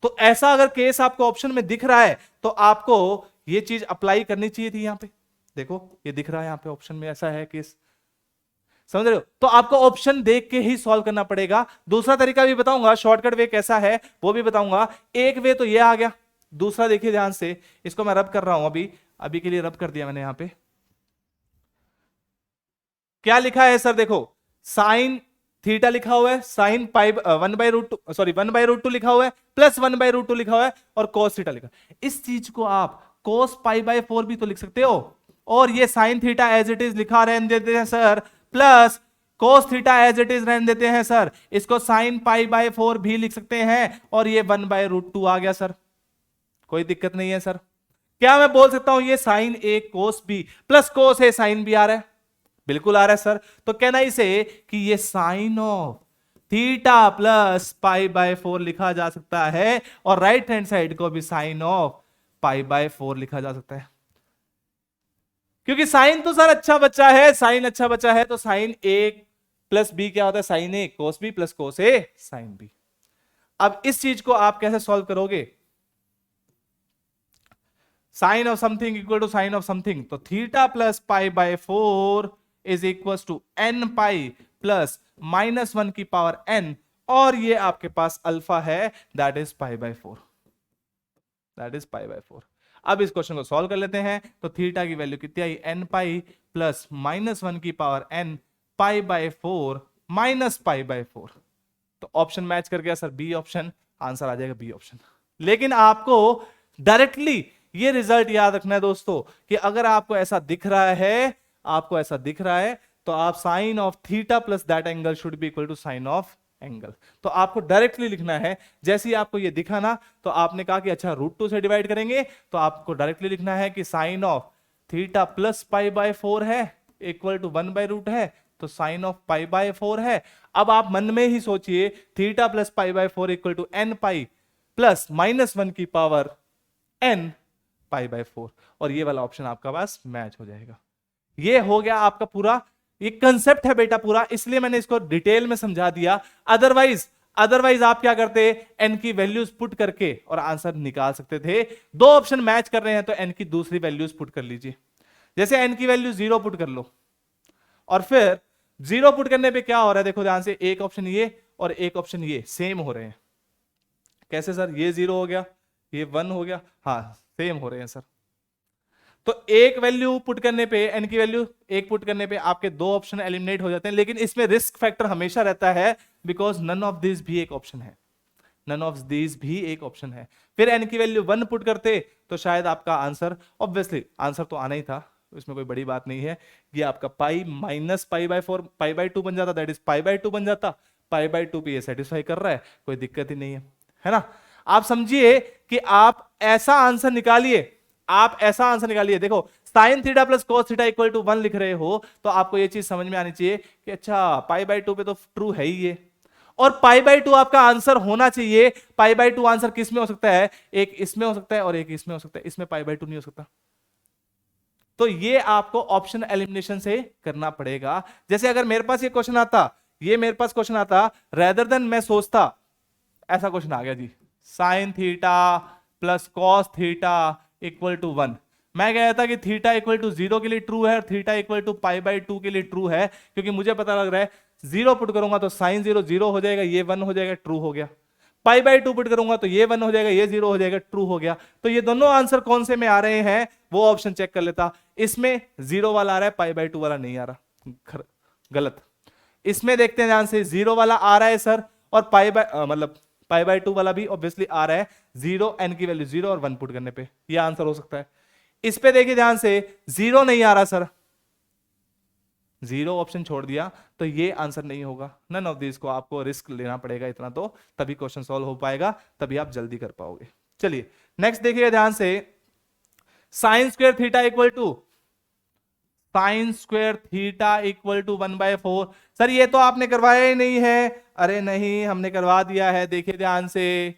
तो ऐसा अगर केस आपको ऑप्शन में दिख रहा है तो आपको ये चीज अप्लाई करनी चाहिए थी। यहां पे देखो ये दिख रहा है, यहां पे ऑप्शन में ऐसा है केस, समझ रहे हो, तो आपको ऑप्शन देख के ही सॉल्व करना पड़ेगा। दूसरा तरीका भी बताऊंगा, शॉर्टकट वे कैसा है वो भी बताऊंगा। एक वे तो ये आ गया, दूसरा देखिए ध्यान से, इसको मैं रब कर रहा हूं, अभी अभी के लिए रब कर दिया मैंने। यहां पे क्या लिखा है सर, देखो साइन थीटा लिखा हुआ है, साइन पाई 1/√2 सॉरी 1/√2 लिखा हुआ है, प्लस 1/√2 लिखा हुआ है, और cos थीटा लिखा है। इस चीज को आप cos π/4 भी तो लिख सकते हो, और ये sine theta as it is लिखा रहने देते हैं sir, plus cos theta as it is रहने देते हैं सर, इसको साइन π/4 भी लिख सकते हैं, और ये 1/√2 आ गया सर, कोई दिक्कत नहीं है सर। क्या मैं बोल सकता हूं ये sign A cos B plus cos A sine B आ रहा है, बिल्कुल आ रहा है सर। तो कहना इसे कि ये साइन ऑफ थीटा प्लस π/4 लिखा जा सकता है, और राइट हैंड साइड को भी साइन ऑफ π/4 लिखा जा सकता है, क्योंकि साइन तो सर अच्छा बच्चा है, साइन अच्छा बच्चा है, तो साइन ए प्लस बी क्या होता है, sine A cos B plus cos A sine B. अब इस चीज को आप कैसे सॉल्व करोगे, sine of something equal to sine of something, तो theta plus π/4 is equal to n pi plus -1 की पावर n, और ये आपके पास अल्फा है, दैट इज π/4, दैट इज π/4। अब इस क्वेश्चन को सॉल्व कर लेते हैं, तो थीटा की वैल्यू कितनी आई, n पाई प्लस -1 की पावर n π/4 माइनस π/4, तो ऑप्शन मैच कर गया सर, बी ऑप्शन, आंसर आ जाएगा बी ऑप्शन। लेकिन आपको डायरेक्टली ये रिजल्ट याद रखना है दोस्तों, कि अगर आपको ऐसा दिख रहा है, आपको ऐसा दिख रहा है, तो आप sine of theta plus that angle should be equal to sine of angle, तो आपको डायरेक्टली लिखना है। जैसे ही आपको ये दिखा ना, तो आपने कहा कि अच्छा √2 से डिवाइड करेंगे, तो आपको डायरेक्टली लिखना है कि साइन ऑफ थीटा प्लस π/4 है इक्वल टू 1/√, है तो साइन ऑफ π/4 है। अब आप मन में ही सोचिए, theta plus π/4 equal to n pi plus -1 की पावर n π/4, और ये वाला ऑप्शन आपका पास मैच हो जाएगा। ये हो गया आपका पूरा, ये कंसेप्ट है बेटा पूरा, इसलिए मैंने इसको डिटेल में समझा दिया। अदरवाइज आप क्या करते, n की वैल्यूज पुट करके और आंसर निकाल सकते थे। दो ऑप्शन मैच कर रहे हैं तो n की दूसरी वैल्यूज पुट कर लीजिए, जैसे n की वैल्यू 0 पुट कर लो, और फिर 0 पुट करने पे क्या हो रहा है, देखो ध्यान से, एक ऑप्शन ये और एक ऑप्शन ये सेम हो रहे हैं। कैसे सर, ये 0 हो गया, ये 1 हो गया, हाँ सेम हो रहे हैं सर। तो एक वैल्यू पुट करने पे, n की वैल्यू एक पुट करने पे आपके दो ऑप्शन एलिमिनेट हो जाते हैं, लेकिन इसमें रिस्क फैक्टर हमेशा रहता है, बिकॉज नन ऑफ दिस भी एक ऑप्शन है, नन ऑफ दिस भी एक ऑप्शन है। फिर n की वैल्यू 1 पुट करते तो शायद आपका आंसर, ऑब्वियसली आंसर तो आना ही था, इसमें कोई बड़ी बात नहीं है, ये आपका पाई माइनस π/4 π/2 बन जाता, दैट इज π/2 बन जाता, π/2 पे ये सेटिस्फाई कर रहा है, कोई दिक्कत ही नहीं है ना। आप समझिए कि आप ऐसा आंसर निकालिए, आप ऐसा आंसर निकालिए, देखो sine theta plus cos theta equal to 1 लिख रहे हो, तो आपको ये चीज समझ में आनी चाहिए कि अच्छा π/2 पे तो ट्रू है ही ये, और π/2 आपका आंसर होना चाहिए। π/2 आंसर किस में हो सकता है, एक इसमें हो सकता है और एक इसमें हो सकता है, इसमें π/2 नहीं हो सकता। तो ये आपको ऑप्शन एलिमिनेशन से करना पड़ेगा। जैसे अगर मेरे पास ये क्वेश्चन आता, ये मेरे पास क्वेश्चन आता, रेदर देन मैं सोचता, ऐसा क्वेश्चन आ गया जी, sine theta plus cos theta equal to 1, मैं कहता था कि थीटा इक्वल टू 0 के लिए ट्रू है और थीटा इक्वल टू π/2 के लिए ट्रू है, क्योंकि मुझे पता लग रहा है 0 पुट करूंगा तो साइन 0 0 हो जाएगा, ये 1 हो जाएगा, ट्रू हो गया। π/2 पुट करूंगा तो ये 1 हो जाएगा, ये 0 हो जाएगा, ट्रू हो गया। तो ये दोनों आंसर कौन से में आ रहे हैं, वो ऑप्शन चेक कर लेता। इसमें 0 वाला आ रहा है, π/2 वाला नहीं आ रहा, गलत। इसमें देखते हैं ध्यान से, 0 वाला आ रहा है सर, और मतलब π/2 वाला भी ऑब्वियसली आ रहा है, 0 n की वैल्यू 0 और 1 पुट करने पे ये आंसर हो सकता है। इस पे देखिए ध्यान से, जीरो नहीं आ रहा सर, जीरो ऑप्शन छोड़ दिया, तो ये आंसर नहीं होगा। नन ऑफ दिस को आपको रिस्क लेना पड़ेगा इतना, तो तभी क्वेश्चन सॉल्व हो पाएगा, तभी आप जल्दी कर पाओगे। चलिए नेक्स्ट देखिए ध्यान से, sine square theta equal to, sine square theta equal to 1/4। Sir ये तो आपने करवाया ही नहीं है। अरे नहीं, हमने करवा दिया है, देखिए ध्यान से।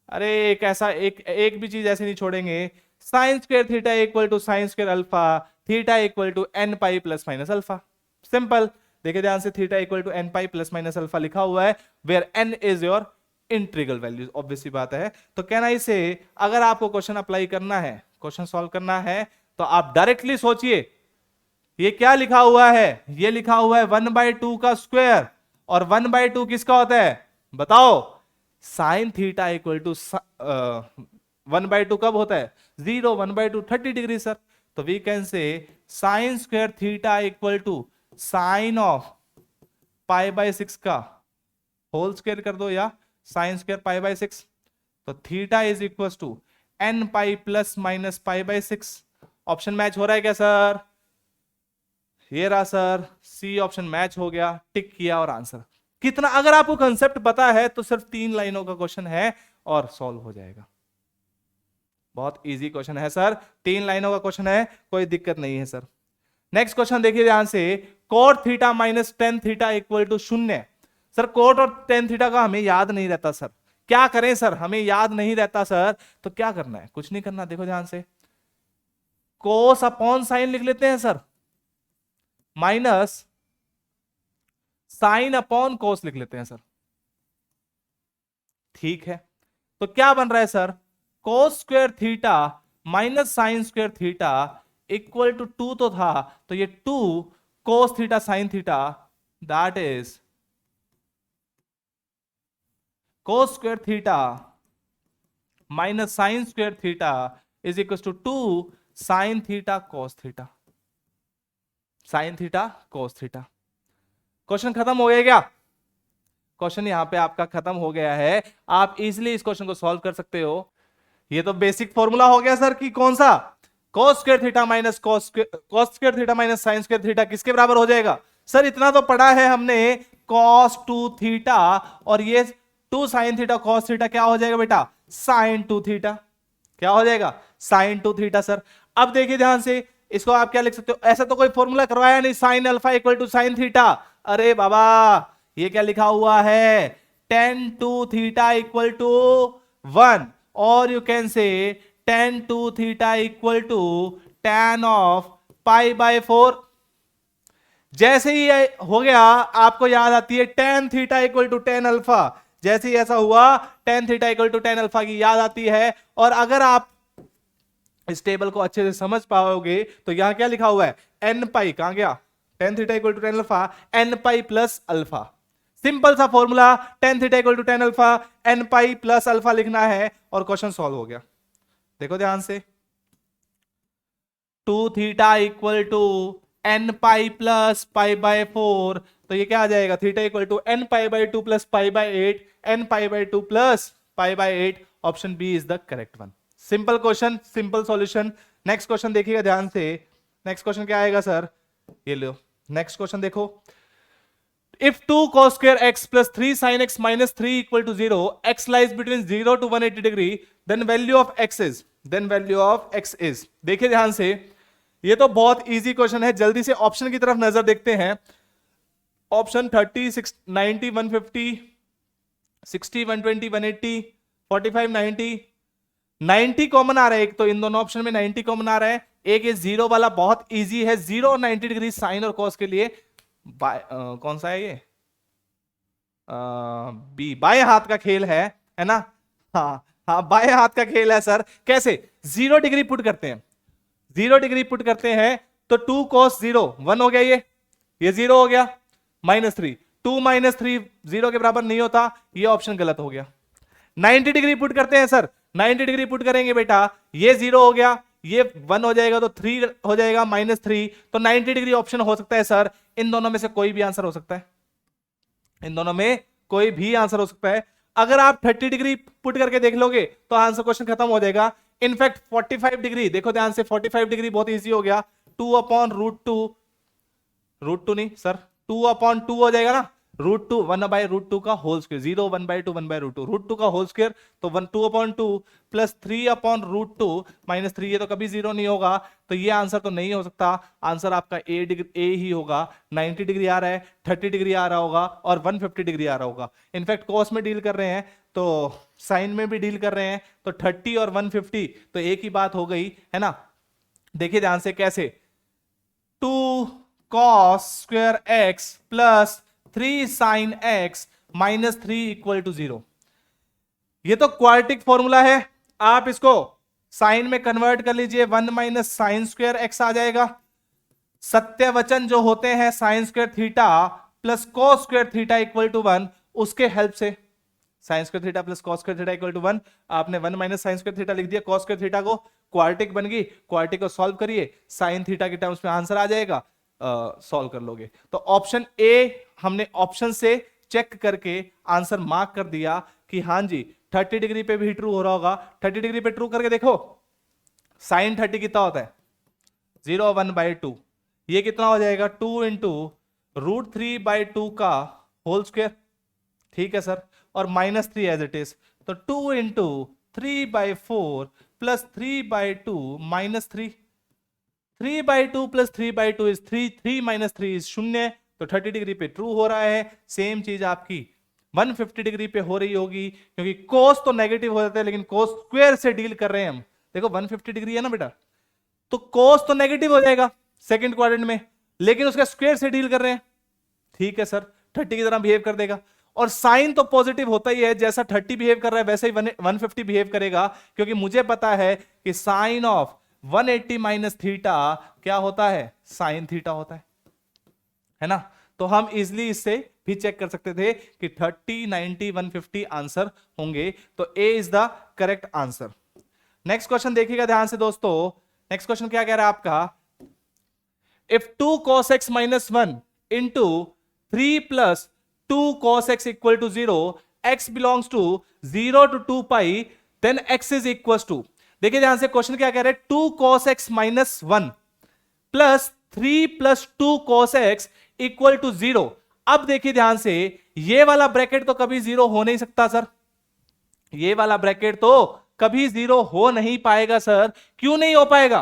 अरे एक ऐसा एक भी चीज ऐसे नहीं छोड़ेंगे। Sine square theta equal to sine square alpha, theta equal to N pi plus minus alpha. Simple, देखिए ध्यान से, theta equal to N pi plus minus alpha लिखा हुआ है, where N is your integral value. Obvious सी बात है। तो कहना इसे, अगर आपको क्वेश्चन अप्लाई करना है, क्वेश्चन सॉल्व करना है, तो आप डायरेक्टली सोचिए ये क्या लिखा हुआ है। ये लिखा हुआ है 1/2 का स्क्वायर, और 1/2 किसका होता है बताओ? साइन थीटा इक्वल टू 1/2 कब होता है? 0, 1/2 30 डिग्री सर। तो we can say sine square theta equal to sine of π/6 का होल स्क्वायर कर दो, या साइन स्क्वायर π/6। तो theta is equal to N pi plus minus π/6। Option match हो रहा है क्या सर? ये रहा सर, सी ऑप्शन मैच हो गया, टिक किया और आंसर। कितना, अगर आपको कंसेप्ट पता है तो सिर्फ 3 लाइनों का क्वेश्चन है और सॉल्व हो जाएगा। बहुत इजी क्वेश्चन है सर, 3 लाइनों का क्वेश्चन है, कोई दिक्कत नहीं है सर। नेक्स्ट क्वेश्चन देखिए ध्यान से, cot theta minus tan theta equal to 0। Sir cot और टेन थीटा का हमें याद नहीं रहता सर, क्या करें सर? हमें याद नहीं रहता सर, तो क्या करना है? कुछ नहीं करना, देखो ध्यान से, कोस अपॉन साइन लिख लेते हैं सर, माइनस साइन अपॉन कोस लिख लेते हैं सर। ठीक है, तो क्या बन रहा है sir? Cos square theta minus sine square theta equal to 2 तो था, तो ये 2 cos theta sine theta, that is cos square theta minus sine square theta is equal to 2 sine theta cos theta, sine theta cos theta. Question खत्म हो गया क्या? Question यहां पे आपका खत्म हो गया है, आप इजीली इस क्वेश्चन को सॉल्व कर सकते हो। ये तो बेसिक फॉर्मूला हो गया सर, कि कौन सा? cos square theta minus cos square theta minus sine square theta किसके बराबर हो जाएगा? सर इतना तो पढ़ा है हमने, cos 2 थीटा, और ये 2 साइन थीटा cos थीटा क्या हो जाएगा बेटा? Sine 2 theta. क्या हो जाएगा? Sine 2 theta sir. अब देखिए ध्यान से, इसको आप क्या लिख सकते हो? ऐसा तो कोई फॉर्मूला करवाया नहीं, sine alpha equal to sine theta. अरे बाबा, ये क्या लिखा हुआ है? tan 2 थीटा इक्वल टू 1, और you can say tan 2 theta equal to tan of π/4। जैसे ही हो गया, आपको याद आती है tan theta equal to tan alpha. जैसे ही ऐसा हुआ, tan theta equal to tan alpha की याद आती है। और अगर आप इस टेबल को अच्छे से समझ पाओगे, तो यहां क्या लिखा हुआ है? n पाई, कहां गया? tan theta equal to tan alpha, n pi plus alpha. Simple सा formula, tan theta equal to tan alpha, n pi plus alpha लिखना है, और क्वेश्चन सॉल्व हो गया। देखो ध्यान से, 2 theta equal to n pi plus π/4, तो ये क्या आ जाएगा? Theta equal to n π/2 plus π/8, n π/2 plus π/8। Option B is the correct one. Simple question, simple solution. Next question देखिएगा ध्यान से, नेक्स्ट क्वेश्चन क्या आएगा सर? ये लो, नेक्स्ट क्वेश्चन देखो, if 2 cos square x plus 3 sin x minus 3 equal to 0, x lies between 0 to 180 degree, then value of x is, देखिए ध्यान से, ये तो बहुत इजी क्वेश्चन है। जल्दी से ऑप्शन की तरफ नजर देखते हैं। ऑप्शन 30, 90, 150, 60, 120, 180, 45, 90, 90 कॉमन आ रहा है एक, तो इन दोनों ऑप्शन में 90 कॉमन आ रहा है। एक ये जीरो वाला बहुत इजी है, 0 और 90 डिग्री साइन और कॉस के लिए। कौन सा है ये? बी, बाएं हाथ का खेल है ना? हाँ हाँ, बाएं हाथ का खेल है सर। कैसे? 0 डिग्री पुट करते हैं, 0 डिग्री पुट करते हैं, तो 2 cos 0 1 हो गया, ये 0 हो गया, -3, 2 - 3 0 के बराबर नहीं होता, ये ऑप्शन गलत हो गया। 90 डिग्री पुट करते हैं सर, 90 डिग्री पुट करेंगे बेटा, ये 0 हो गया, ये 1 हो जाएगा, तो 3 हो जाएगा, -3, तो 90 डिग्री ऑप्शन हो सकता है सर। इन दोनों में से कोई भी आंसर हो सकता है, इन दोनों में कोई भी आंसर हो सकता है। अगर आप 30 डिग्री पुट करके देख लोगे तो आंसर क्वेश्चन खत्म हो जाएगा। इनफैक्ट 45 डिग्री, देखो ध्यान से, 45 डिग्री बहुत इजी हो गया, 2/√2, √2 नहीं सर, 2/2 हो जाएगा ना, √2, 1/√2 का होल स्क्वायर, 0 1/2 1/√2, √2 का होल स्क्वायर, तो 2/2 प्लस 3/√2 माइनस 3, ये तो कभी जीरो नहीं होगा, तो ये आंसर तो नहीं हो सकता, आंसर आपका ए ही होगा। 90 डिग्री आ रहा है, 30 डिग्री आ रहा होगा और 150 डिग्री आ रहा होगा। इनफैक्ट कॉस में डील कर रहे हैं तो साइन में भी डील कर रहे हैं, तो 30 और 150 तो एक ही बात हो गई है ना। देखिए ध्यान से कैसे, 2 cos square x plus 3 sin x minus 3 equal to 0। ये तो क्वाड्रेटिक फॉर्मूला है, आप इसको साइन में कन्वर्ट कर लीजिए, 1 माइनस साइन स्क्वायर एक्स आ जाएगा। सत्य वचन जो होते हैं sine square theta plus cos square theta equal to 1, उसके हेल्प से sine square theta plus cos square theta equal to 1, आपने 1 माइनस साइन स्क्वायर थीटा लिख दिया, कॉस स्क्वायर थीटा को क्वाड्रेटिक बन गई, क्वाड्रेटिक को सॉल्व करिए, साइन थीटा के टर्म्स में आंसर आ जाएगा, सॉल्व कर लोगे। तो ऑप्शन ए हमने ऑप्शन से चेक करके आंसर मार्क कर दिया कि हाँ जी 30 डिग्री पे भी ट्रू हो रहा होगा। 30 डिग्री पे ट्रू करके देखो, साइन 30 कितना होता है, 0/1/2, ये कितना हो जाएगा 2 इंटू √3/2 का होल स्क्वायर, ठीक है सर, और माइनस 3 एज इट इज, तो 2 into 3/4 plus 3/2 minus 3, 3/2 plus 3/2 is 3, 3 minus 3 is 0, तो 30 डिग्री पे ट्रू हो रहा है। सेम चीज आपकी 150 डिग्री पे हो रही होगी, क्योंकि कोस तो नेगेटिव हो जाता है, लेकिन कोस स्क्वायर से डील कर रहे हैं हम। देखो 150 डिग्री है ना बेटा, तो कोस तो नेगेटिव हो जाएगा सेकंड क्वाड्रेंट में, लेकिन उसका स्क्वायर से डील कर रहे हैं, ठीक है सर, 30 की तरह बिहेव कर देगा। और साइन तो पॉजिटिव होता ही है, जैसा 30 बिहेव कर रहा है वैसे ही 150 बिहेव करेगा, क्योंकि मुझे पता है कि साइन ऑफ 180 माइनस थीटा क्या होता है, साइन थीटा होता है ना। तो हम इजिली इससे भी चेक कर सकते थे कि 30, 90, 150 आंसर होंगे, तो A is the correct answer. Next question देखिएगा ध्यान से दोस्तों, नेक्स्ट क्वेश्चन क्या कह रहा है आपका, if 2 cos x minus 1 into 3 plus 2 cos x equal to 0, x belongs to 0 to 2 pi, then x is equals to, देखिए ध्यान से क्वेश्चन क्या कह रहे हैं, 2 cos x minus 1 plus 3 plus 2 cos x equal to 0। अब देखिए ध्यान से, ये वाला ब्रैकेट तो कभी जीरो हो नहीं सकता सर, ये वाला ब्रैकेट तो कभी जीरो हो नहीं पाएगा सर। क्यों नहीं हो पाएगा,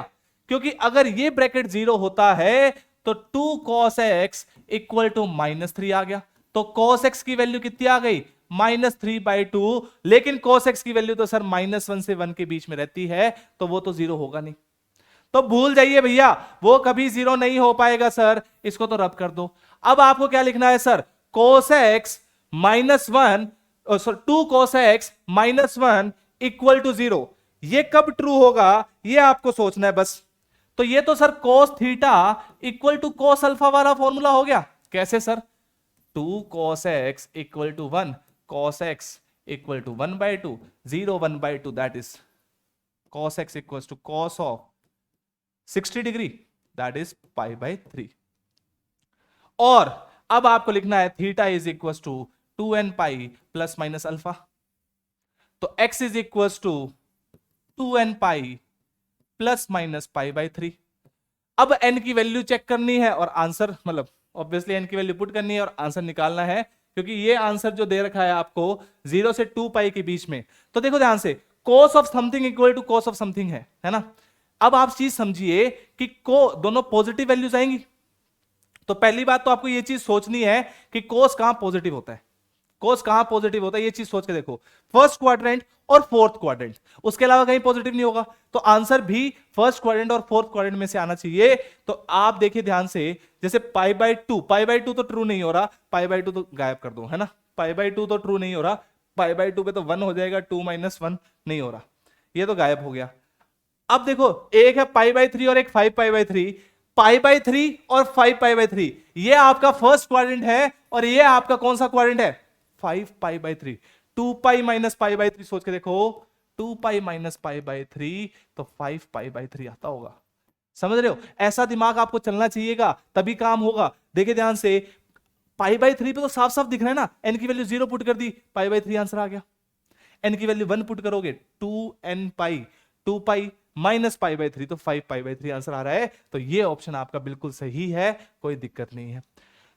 क्योंकि अगर ये ब्रैकेट जीरो होता है तो 2 cos x इक्वल टू -3 आ गया, तो cos x की वैल्यू कितनी आ गई, -3/2, लेकिन cos x की वैल्यू तो सर -1 से 1 के बीच में रहती है, तो वो तो जीरो होगा नहीं, तो भूल जाइए भैया, वो कभी जीरो नहीं हो पाएगा सर, इसको तो रब कर दो। अब आपको क्या लिखना है sir, cos x -1, 2 cos x -1 equal to 0, ये कब ट्रू होगा ये आपको सोचना है बस। तो ये तो sir cos theta equal to cos alpha वाला फॉर्मूला हो गया। कैसे sir, 2 cos x equal to 1, cos x equal to 1/2, 0 1/2, that is cos x equal to cos of 60 degree, that is π/3। और अब आपको लिखना है theta is equal to 2n pi plus minus alpha, तो x is equal to 2n pi plus minus π/3। अब n की value check करनी है और आंसर, मतलब ऑब्वियसली n की वैल्यू पुट करनी है और आंसर निकालना है, क्योंकि ये आंसर जो दे रखा है आपको 0 से 2 पाई के बीच में, तो देखो ध्यान से, cos of something equal to cos of something है ना। अब आप चीज समझिए कि दोनों पॉजिटिव वैल्यूज आएंगी, तो पहली बात तो आपको ये चीज सोचनी है कि cos कहां पॉजिटिव होता है, cos कहां पॉजिटिव होता है, ये चीज सोच के देखो, फर्स्ट क्वाड्रेंट और फोर्थ क्वाड्रेंट, उसके अलावा कहीं पॉजिटिव नहीं होगा, तो आंसर भी फर्स्ट क्वाड्रेंट और फोर्थ क्वाड्रेंट में से आना चाहिए। तो आप देखिए ध्यान से, जैसे π/2 तो ट्रू नहीं हो रहा, π/2 तो गायब कर दो, है ना, π/2 तो ट्रू नहीं हो रहा, π/2 पे तो 1 हो जाएगा, 2 - 1 नहीं हो रहा, ये तो गायब हो गया। अब देखो, एक है π/3 और एक 5π/3, π/3 और 5π/3, ये आपका फर्स्ट क्वाड्रेंट है और ये आपका कौन सा क्वाड्रेंट है, 5π/3। 2π - π/3 सोच के देखो, 2π - π/3 तो 5π/3 आता होगा, समझ रहे हो, ऐसा दिमाग आपको चलना चाहिएगा, तभी काम होगा। देखिए ध्यान से, π/3 पे तो साफ साफ दिख रहा है ना, n की वैल्यू 0 पुट कर दी, π/3 आंसर आ गया। n की वैल्यू 1 पुट करोगे 2n pi, 2 pi minus pi by 3, तो 5 पाई बाई 3 आंसर आ रहा है। तो ये ऑप्शन आपका बिल्कुल सही है, कोई दिक्कत नहीं है।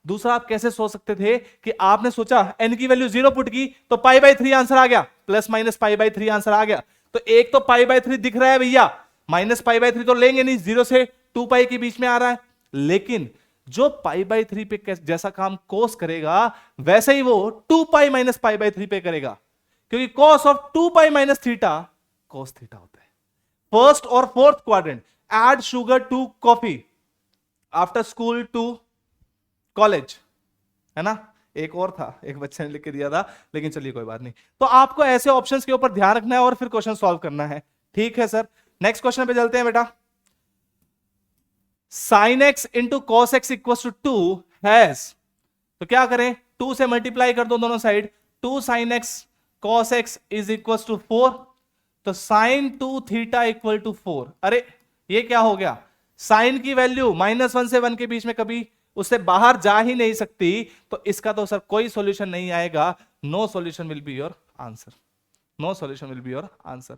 दूसरा आप कैसे सोच सकते थे कि आपने सोचा n की वैल्यू 0 पुट की तो पाई बाई 3 आंसर आ गया, plus minus pi by 3 answer आ गया। तो एक तो पाई बाई 3 दिख रहा है भैया, माइनस पाई बाई 3 तो लेंगे नहीं, 0 से 2 पाई के बीच में आ रहा है। लेकिन जो पाई बाई 3 पे जैसा काम कोस करेगा वैसे ही वो 2 पाई माइनस पाई बाई 3 पे करेगा, क्योंकि cos of 2 pi minus theta cos theta होता है। फर्स्ट और fourth quadrant, add sugar to coffee after school to college, है ना। एक और था, एक बच्चे ने लिख के दिया था, लेकिन चलिए कोई बात नहीं। तो आपको ऐसे ऑप्शंस के ऊपर ध्यान रखना है और फिर क्वेश्चन सॉल्व करना है, ठीक है सर। नेक्स्ट क्वेश्चन पे चलते हैं बेटा। Sine x into cos x equal to 2 has, तो क्या करें, 2 से मल्टीप्लाई कर दो दोनों side, 2 sine x cos x is equal to 4, तो साइन 2 थीटा इक्वल टू 4। अरे ये क्या हो गया, साइन की वैल्यू -1 से 1 के बीच में कभी उससे बाहर जा ही नहीं सकती, तो इसका तो सर कोई सॉल्यूशन नहीं आएगा। No solution will be your answer, no solution will be your answer.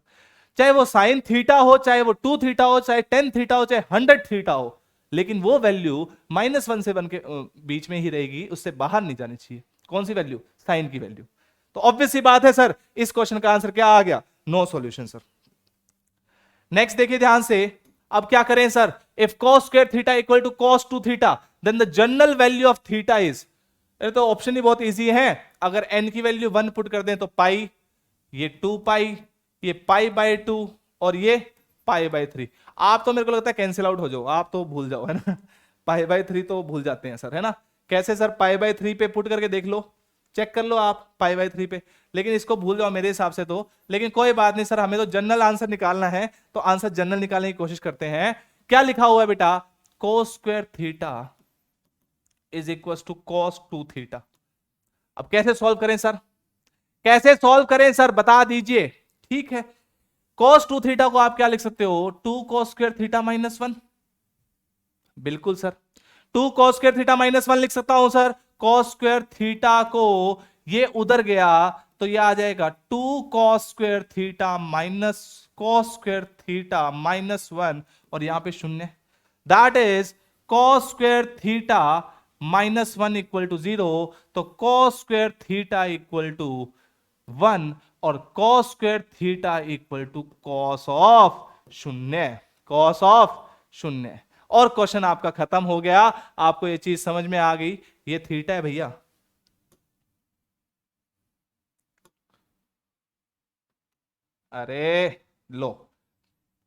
चाहे वो साइन थीटा हो, चाहे वो 2 थीटा हो, चाहे 10 थीटा हो, चाहे 100 थीटा हो, लेकिन वो वैल्यू -1 से 1 के बीच में ही रहेगी, उससे बाहर नहीं जानी चाहिए। कौन सी वैल्यू, साइन की वैल्यू। तो ऑब्वियस सी बात है सर, इस क्वेश्चन का आंसर क्या आ गया, नो सॉल्यूशन सर। नेक्स्ट देखिए ध्यान से, अब क्या करें sir, if cos square theta equal to cos 2 theta then the general value of theta is, अरे तो ऑप्शन ही बहुत इजी है। अगर n की वैल्यू 1 पुट कर दें तो पाई, ये 2 पाई, ये पाई बाय 2 और ये पाई बाय 3। आप तो मेरे को लगता है कैंसिल आउट हो जाओ, आप तो भूल जाओ, है ना। पाई बाय 3 तो भूल जाते हैं सर, है ना। कैसे सर, पाई बाय 3 पे पुट करके देख लो, चेक कर लो आप पाई बाय 3 पे, लेकिन इसको भूल जाओ मेरे हिसाब से तो। लेकिन कोई बात नहीं सर, हमें तो जनरल आंसर निकालना है, तो आंसर जनरल निकालने की कोशिश करते हैं। क्या लिखा हुआ है बेटा, cos square theta is equal to cos 2 theta. अब कैसे सॉल्व करें सर, कैसे सॉल्व करें सर, बता दीजिए। ठीक है, cos 2 थीटा को आप क्या लिख सकते हो, 2 cos स्क्वायर थीटा -1। बिल्कुल सर, 2 cos स्क्वायर थीटा -1 लिख सकता हूं सर। cos स्क्वायर थीटा को ये उधर गया तो ये आ जाएगा 2 cos square theta minus cos square theta -1 और यहां पे शून्य, that is cos square theta -1 equal to 0, तो cos square theta equal to 1 और cos square theta equal to cos of 0, cos of 0। और क्वेश्चन आपका खत्म हो गया। आपको ये चीज समझ में आ गई, ये थीटा है भैया, अरे लो,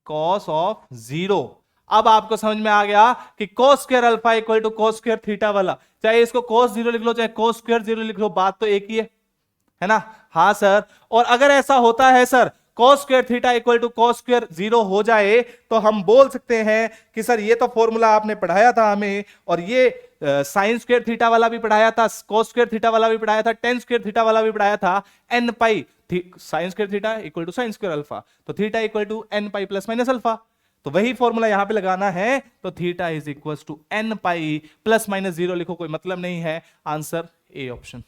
cos ऑफ 0। अब आपको समझ में आ गया कि cos square alpha equal to cos square theta वाला, चाहे इसको cos 0 लिख लो चाहे cos स्क्वायर 0 लिख लो, बात तो एक ही है ना। हाँ सर, और अगर ऐसा होता है sir cos square theta equal to cos square 0 हो जाए तो हम बोल सकते हैं कि सर ये तो फॉर्मूला आपने पढ़ाया था हमें, और ये साइन स्क्वायर थीटा वाला भी पढ़ाया था, cos स्क्वायर थीटा वाला भी पढ़ाया था, tan स्क्वायर थीटा वाला भी पढ़ाया था। n pi sine square theta equal to sine square alpha, तो theta equal to n pi plus minus alpha, तो वही फॉर्मूला यहां पे लगाना है। तो theta is equal to n pi plus minus 0 लिखो, कोई मतलब नहीं है, आंसर ए ऑप्शन।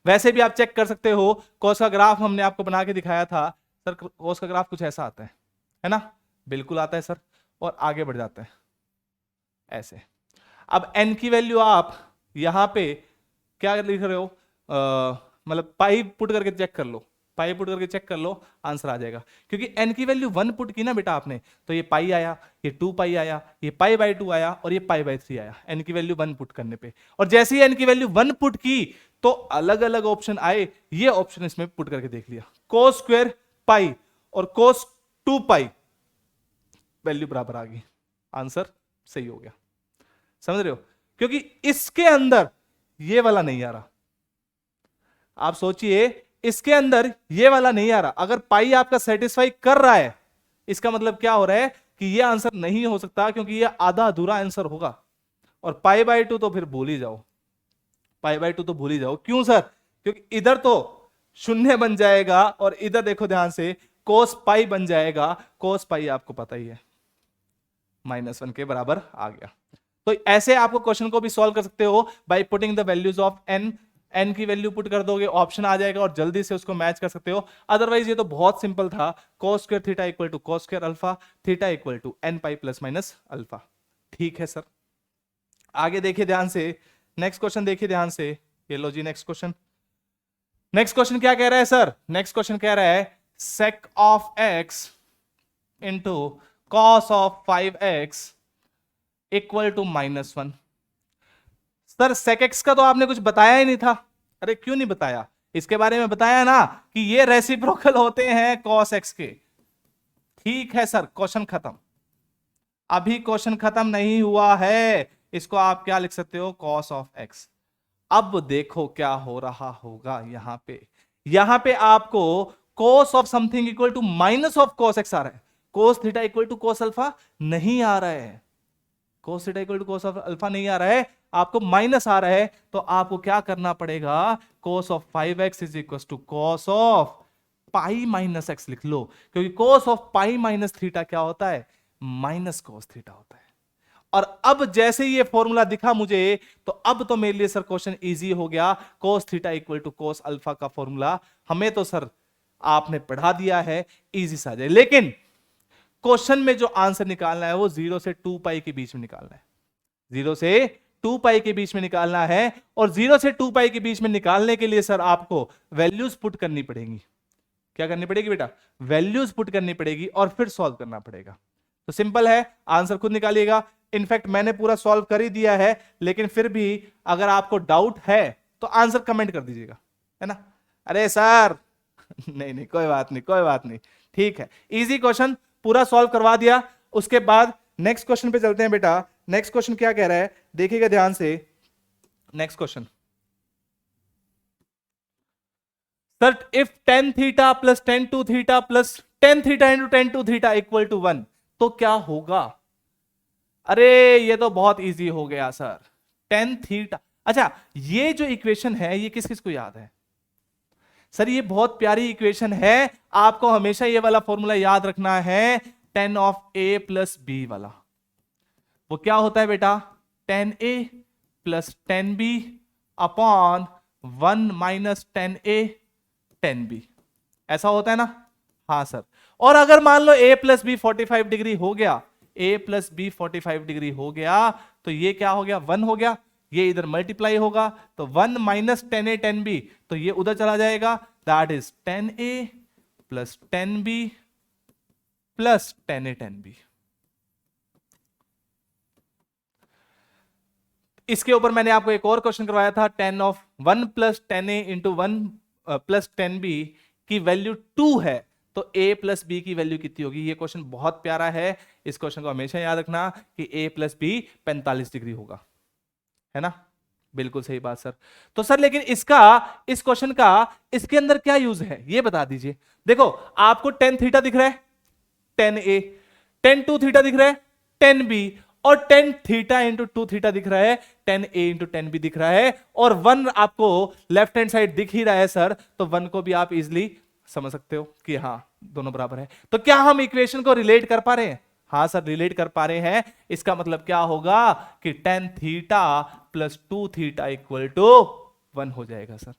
वैसे भी आप चेक कर सकते हो, कॉस का ग्राफ हमने आपको बना के दिखाया था सर, कॉस का ग्राफ कुछ ऐसा आता है ना, बिल्कुल आता है सर, और आगे बढ़ जाता है ऐसे। अब n की वैल्यू आप यहां पे क्या लिख रहे हो, मतलब पाई पुट करके चेक कर लो, पाई पुट करके चेक कर लो, आंसर आ जाएगा। क्योंकि n की वैल्यू 1 पुट की ना बेटा आपने, तो ये पाई आया, ये 2 पाई आया, ये पाई बाय 2 आया और ये पाई बाय 3 आया, n की वैल्यू 1 पुट करने पे। और जैसे ही n की वैल्यू 1 पुट की तो अलग अलग ऑप्शन आए, ये ऑप्शन इसमें पुट करके देख लिया, cos स्क्वायर पाई और cos 2 पाई, वैल्यू बराबर आ गई, आंसर सही हो गया। समझ रहे हो, क्योंकि इसके अंदर ये वाला नहीं आ रहा। आप सोचिए, इसके अंदर ये वाला नहीं आ रहा। अगर पाई आपका सेटिस्फाई कर रहा है, इसका मतलब क्या हो रहा है कि ये आंसर नहीं हो सकता, क्योंकि ये आधा अधूरा आंसर होगा। और पाई बाय 2 तो फिर भूल ही जाओ, पाई बाय 2 तो भूल ही जाओ। क्यों सर, क्योंकि इधर तो शून्य बन जाएगा और इधर देखो ध्यान से कोस पाई बन जाएगा, कोस पाई आपको पता ही है -1 के बराबर आ गया। तो ऐसे आपको क्वेश्चन को भी सॉल्व कर सकते हो by putting the values of n n की वैल्यू पुट कर दोगे, ऑप्शन आ जाएगा और जल्दी से उसको मैच कर सकते हो। अदरवाइज ये तो बहुत सिंपल था, cos square theta equal to cos square alpha, theta equal to n pi plus minus alpha. ठीक है सर, आगे देखिए ध्यान से, नेक्स्ट क्वेश्चन देखिए ध्यान से। ये लो जी नेक्स्ट क्वेश्चन। नेक्स्ट क्वेश्चन क्या कह रहा है सर? नेक्स्ट क्वेश्चन कह रहा है sec of x into cos of 5x equal to -1। Sir sec x का तो आपने कुछ बताया ही नहीं था। अरे क्यों नहीं बताया? इसके बारे में बताया ना कि ये रेसिप्रोकल होते हैं cos x के। ठीक है सर, क्वेश्चन खत्म। अभी क्वेश्चन खत्म नहीं हुआ है, इसको आप क्या लिख सकते हो? cos of x। अब देखो क्या हो रहा होगा यहां पे आपको cos of something equal to minus of cos x आ रहा है, cos theta equal to cos alpha नहीं आ रहा है, cos theta equal to cos of alpha नहीं आ रहा है, आपको माइनस आ रहा है। तो आपको क्या करना पड़ेगा? cos of 5x is equal to cos of pi minus x लिख लो, क्योंकि cos of pi minus theta क्या होता है? माइनस cos थीटा होता है। और अब जैसे ये फॉर्मूला दिखा मुझे, तो अब तो मेरे लिए सर क्वेश्चन इजी हो गया। cos theta equal to cos alpha का फॉर्मूला हमें तो सर आपने पढ़ा दिया है, इजी सा जाए। लेकिन क्वेश्चन में जो आंसर निकालना है वो 0 से 2 पाई के बीच में निकालना है, 0 से 2 पाई के बीच में निकालना है। और 0 से 2 पाई के बीच में निकालने के लिए सर आपको वैल्यूज पुट करनी पड़ेगी। क्या करनी पड़ेगी बेटा? वैल्यूज पुट करनी पड़ेगी और फिर सॉल्व करना पड़ेगा। तो सिंपल है, आंसर खुद निकालिएगा। इनफैक्ट मैंने पूरा सॉल्व कर ही दिया है, लेकिन फिर भी अगर आपको डाउट है तो आंसर कमेंट कर दीजिएगा, है ना? अरे सर नहीं नहीं, कोई बात नहीं, कोई बात नहीं, ठीक है। इजी क्वेश्चन पूरा सॉल्व करवा दिया। उसके बाद नेक्स्ट क्वेश्चन पे चलते हैं बेटा। नेक्स्ट क्वेश्चन क्या कह रहा है, देखिएगा ध्यान से। Next question, sir if tan theta plus tan 2 theta plus tan theta into tan 2 theta equal to 1 तो क्या होगा? अरे ये तो बहुत इजी हो गया सर, tan थीटा। अच्छा, ये जो इक्वेशन है ये किस किस को याद है? सर ये बहुत प्यारी इक्वेशन है, आपको हमेशा ये वाला फॉर्मूला याद रखना है, tan of a plus b वाला। वो क्या होता है बेटा? tan a plus tan b upon 1 minus tan a tan b, ऐसा होता है ना? हाँ सर। और अगर मान लो a प्लस बी 45 डिग्री हो गया, a प्लस बी 45 डिग्री हो गया, तो ये क्या हो गया? 1 हो गया। ये इधर मल्टीप्लाई होगा तो 1 minus tan a tan b, तो ये उधर चला जाएगा, that is tan a plus tan b plus tan a tan b। इसके ऊपर मैंने आपको एक और क्वेश्चन करवाया था, tan of 1 plus tan a into 1 plus tan b की वैल्यू 2 है, तो a प्लस बी की वैल्यू कितनी होगी? ये क्वेश्चन बहुत प्यारा है, इस क्वेश्चन को हमेशा याद रखना कि a प्लस बी 45 डिग्री होगा, है ना? बिल्कुल सही बात सर। तो सर लेकिन इसका, इस क्वेश्चन का इसके अंदर क्या यूज है ये बता दीजिए। देखो आपको tan थीटा दिख रहा है, tan a, tan 2 थीटा दिख रहा है, tan b, और tan थीटा इंटू 2 थीटा दिख रहा है, tan a into tan b दिख रहा है, और 1 आपको लेफ्ट हैंड साइड दिख ही रहा है सर, तो 1 को भी आप इजिली समझ सकते हो कि हाँ दोनों बराबर है। तो क्या हम इक्वेशन को रिलेट कर पा रहे हैं? हाँ सर रिलेट कर पा रहे हैं। इसका मतलब क्या होगा कि tan theta plus 2 theta equal to 1 हो जाएगा सर,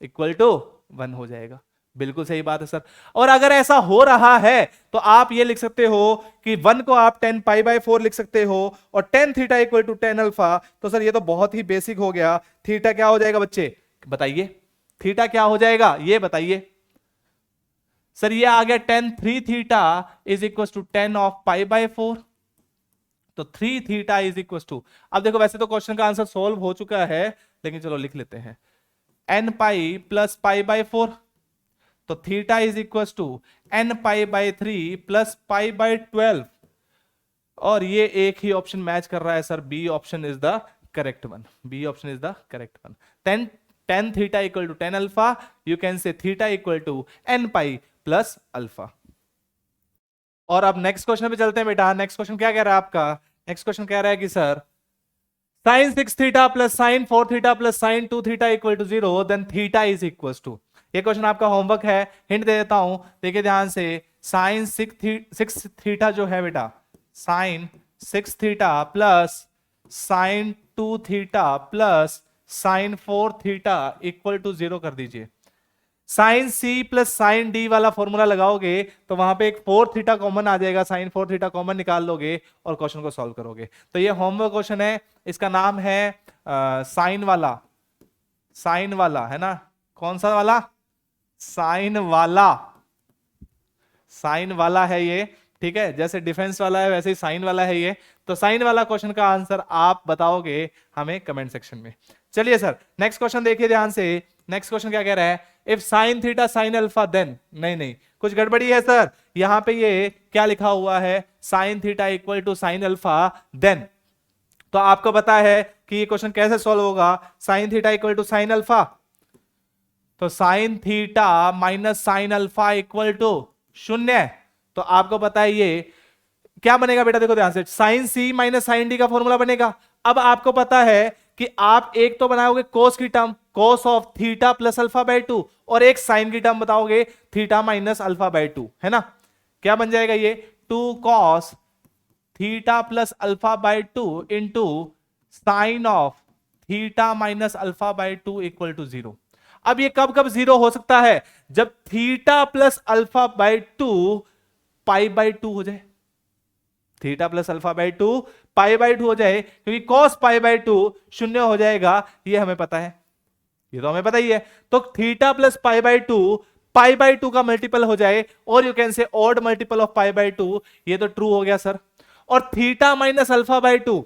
इक्वल टू 1 हो जाएगा। बिल्कुल सही बात है सर। और अगर ऐसा हो रहा है तो आप ये लिख सकते हो कि 1 को आप tan पाई बाय 4 लिख सकते हो और tan theta equal to tan alpha. तो सर ये तो बहुत ही बेसिक हो गया। थीटा क्या हो जाएगा बच्चे बताइए? थीटा क्या हो जाएगा ये बताइए? सर ये आ गया tan 3 theta is equal to tan of pi by 4, तो 3 थीटा इज इक्वल टू, अब देखो वैसे तो क्वेश्चन का आंसर सॉल्व हो चुका है, लेकिन चलो लिख लेते हैं, n pi plus pi by 4, तो theta is equal to n pi by 3 plus pi by 12, और ये एक ही ऑप्शन मैच कर रहा है sir, b option is the correct one, b option is the correct one. tan theta equal to tan alpha, you can say theta equal to n pi plus alpha. और अब next question पे चलते हैं बेटा। Next question क्या कह रहा है आपका? नेक्स्ट क्वेश्चन कह रहा है कि sir sin 6 theta plus sin 4 theta plus sin 2 theta equal to 0, then theta is equal to, ये क्वेश्चन आपका होमवर्क है, हिंट दे देता हूं, देखिए ध्यान से। sin 6 थीटा जो है बेटा, sin 6 theta plus sin 2 theta plus sine 4 theta equal to 0 कर दीजिए। Sine c plus sine D वाला फॉर्मूला लगाओगे तो वहां पे एक 4 थीटा कॉमन आ जाएगा, साइन 4 थीटा कॉमन निकाल लोगे और क्वेश्चन को सॉल्व करोगे। तो ये होमवर्क क्वेश्चन है, इसका नाम है साइन वाला, साइन वाला है ना, कौन सा वाला, साइन वाला, साइन वाला है ये, ठीक है, जैसे डिफेंस वाला है वैसे ही साइन वाला है ये। तो साइन वाला क्वेश्चन का आंसर आप बताओगे हमें कमेंट सेक्शन में। चलिए सर नेक्स्ट क्वेश्चन देखिए ध्यान से। नेक्स्ट क्वेश्चन क्या कह रहा है, if sine theta sine alpha then, नहीं नहीं कुछ गड़बड़ी है सर, यहां पे ये क्या लिखा हुआ है, sine theta equal to sine alpha then. तो आपको पता है कि ये क्वेश्चन कैसे सॉल्व होगा, sine theta equal to sine alpha, तो sine theta minus sine alpha equal to 0। तो आपको पता है ये क्या बनेगा बेटा, देखो ध्यान से, sign C minus sine D का फॉर्मूला बनेगा। अब आपको पता है कि आप एक तो बनाओगे कोस की term, cos of theta plus alpha by 2, और एक साइन की टर्म बताओगे थीटा माइनस अल्फा बाय 2, है ना। क्या बन जाएगा ये, 2 cos theta plus alpha by 2 into sine of theta minus alpha by 2 equal to 0। अब ये कब कब 0 हो सकता है, जब theta plus alpha by 2 pi by 2 हो जाए, theta plus alpha by 2 pi by 2 हो जाए, क्योंकि कॉस पाई बाय 2 0 हो जाएगा, ये हमें पता है, ये तो हमें पता ही है। तो theta plus pi bye 2 pi by 2 का मल्टीपल हो जाए, और यू कैन से odd multiple of pi bye 2, ये तो ट्रू हो गया सर। और थीटा माइनस अल्फा बाय 2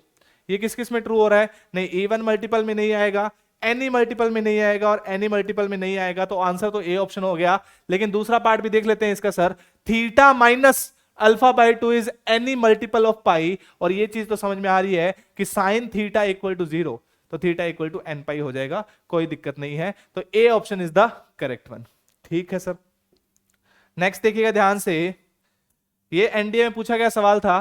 ये किस किस में ट्रू हो रहा है, नहीं इवन मल्टीपल में नहीं आएगा, एनी मल्टीपल में नहीं आएगा, और एनी मल्टीपल में नहीं आएगा, तो आंसर तो ए ऑप्शन हो गया। लेकिन दूसरा पार्ट भी देख लेते हैं इसका sir, theta minus alpha by 2 is any multiple of pi, और ये चीज तो समझ में आ रही है कि साइन थीटा इक्वल टू 0, तो थीटा इक्वल टू एन पाई हो जाएगा, कोई दिक्कत नहीं है। तो A option is the correct one, ठीक है सर। नेक्स्ट देखिएगा ध्यान से, ये एनडीए में पूछा गया सवाल था,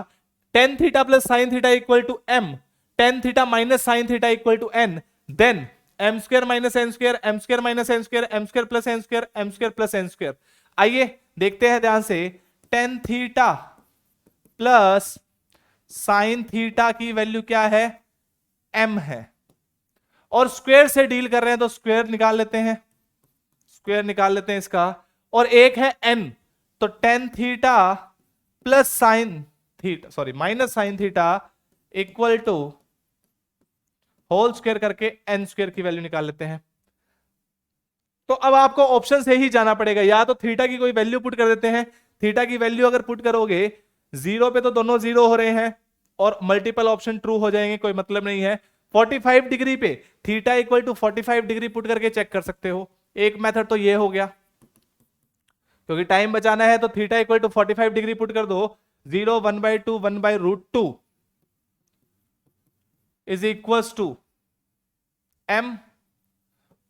tan theta plus sine theta equal to M, tan theta minus sine theta equal to N, then M square minus N square, M square minus N square, M square plus N square, M square plus N square. आइए देखते हैं ध्यान से, tan theta plus sine theta की value क्या है, M है, और स्क्वायर से डील कर रहे हैं तो स्क्वायर निकाल लेते हैं, स्क्वायर निकाल लेते हैं इसका, और एक है एन, तो tan theta plus sine theta, sorry minus sine theta equal to whole square करके एन स्क्वायर की वैल्यू निकाल लेते हैं। तो अब आपको ऑप्शन से ही जाना पड़ेगा, या तो थीटा की कोई वैल्यू पुट कर देते हैं, थीटा की वैल्यू अगर पुट करोगे 0 पे तो दोनों 0 हो रहे हैं, और मल्टीपल ऑप्शन ट्रू हो जाएंगे, कोई मतलब नहीं है। 45 डिग्री पे theta equal to 45 degree put करके चेक कर सकते हो, एक मेथड तो ये हो गया, क्योंकि टाइम बचाना है तो theta equal to 45 degree put कर दो, 0 1/2 1/√2 इज इक्वल टू एम,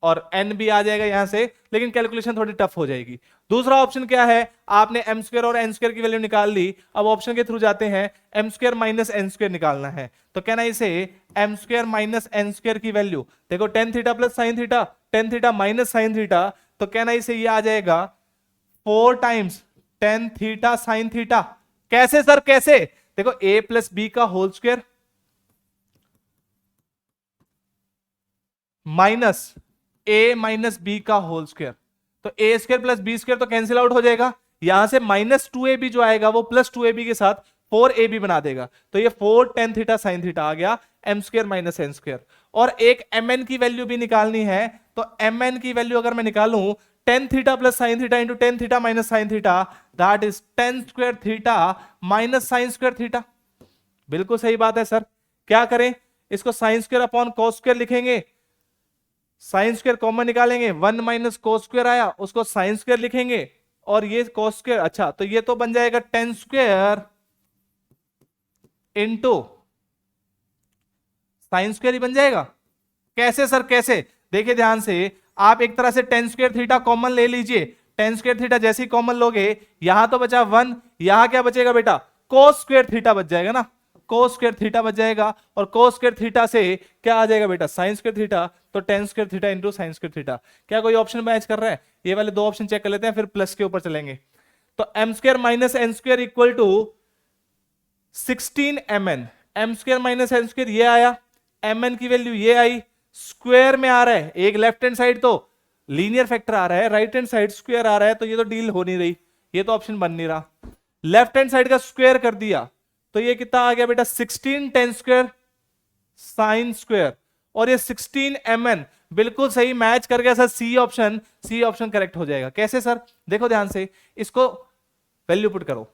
और एन भी आ जाएगा यहां से, लेकिन कैलकुलेशन थोड़ी टफ हो जाएगी। दूसरा ऑप्शन क्या है, आपने एम स्क्वायर और एन स्क्वायर की वैल्यू निकाल ली, अब ऑप्शन के थ्रू जाते हैं, M square minus N square निकालना है, तो कहना इसे M square minus N square की वैल्यू, देखो tan theta plus sine theta, tan theta minus sine theta, तो कहना इसे ये आ जाएगा 4 times tan theta sine theta. कैसे सर कैसे, देखो ए प्लस बी का होल स्क्वायर माइनस ए माइनस बी का होल स्क्वायर, तो ए स्क्वायर प्लस बी स्क्वायर तो कैंसिल आउट हो जाएगा, यहां से माइनस 2ab जो आएगा वो प्लस 2ab के साथ 4ab बना देगा, तो ये 4 टेन थीटा साइन थीटा आ गया, M square minus N square. और एक mn की वैल्यू भी निकालनी है, तो mn की वैल्यू अगर मैं निकालूं, ten theta plus sine theta into ten theta minus sine theta, that is ten square theta minus sine square theta. बिल्कुल सही बात है सर, क्या करें, इसको sine square upon cos square लिखेंगे, साइन स्क्वायर कॉमन निकालेंगे, 1 माइनस कोस स्क्वायर आया, उसको साइन स्क्वायर लिखेंगे, और ये कोस स्क्वायर, अच्छा तो ये तो बन जाएगा tan square into sine square ही बन जाएगा। कैसे सर कैसे, देखिए ध्यान से, आप एक तरह से टेन स्क्वायर थीटा कॉमन ले लीजिए, टेन स्क्वायर थीटा जैसे ही कॉमन लोगे, यहां तो बचा 1, यहां क्या बचेगा बेटा, कोस स्क्वायर थीटा बच जाएगा ना, कोस स्क्वायर थीटा बच जाएगा, और कोस स्क्वायर थीटा से क्या आ जाएगा बेटा, साइन स्क्वायर थीटा, तो ten square theta into sine square theta. क्या कोई ऑप्शन मैच कर रहा है, ये वाले दो ऑप्शन चेक कर लेते हैं, फिर प्लस के ऊपर चलेंगे। तो M square minus N square equal to 16 mn, M square minus N square ये आया, mn की वैल्यू ये आई, स्क्वायर में आ रहा है, एक लेफ्ट हैंड साइड तो लीनियर फैक्टर आ रहा है, राइट हैंड साइड स्क्वायर आ रहा है, तो ये तो डील हो नहीं रही, ये तो ऑप्शन बन नहीं रहा। लेफ्ट हैंड साइड का स्क्वायर कर दिया तो ये कितना आ गया बेटा 16 टेन स्क्वायर साइन स्क्वायर, और ये 16 mn बिल्कुल सही मैच कर गया सर, सी ऑप्शन करेक्ट हो जाएगा। कैसे सर, देखो ध्यान से, इसको वैल्यू पुट करो,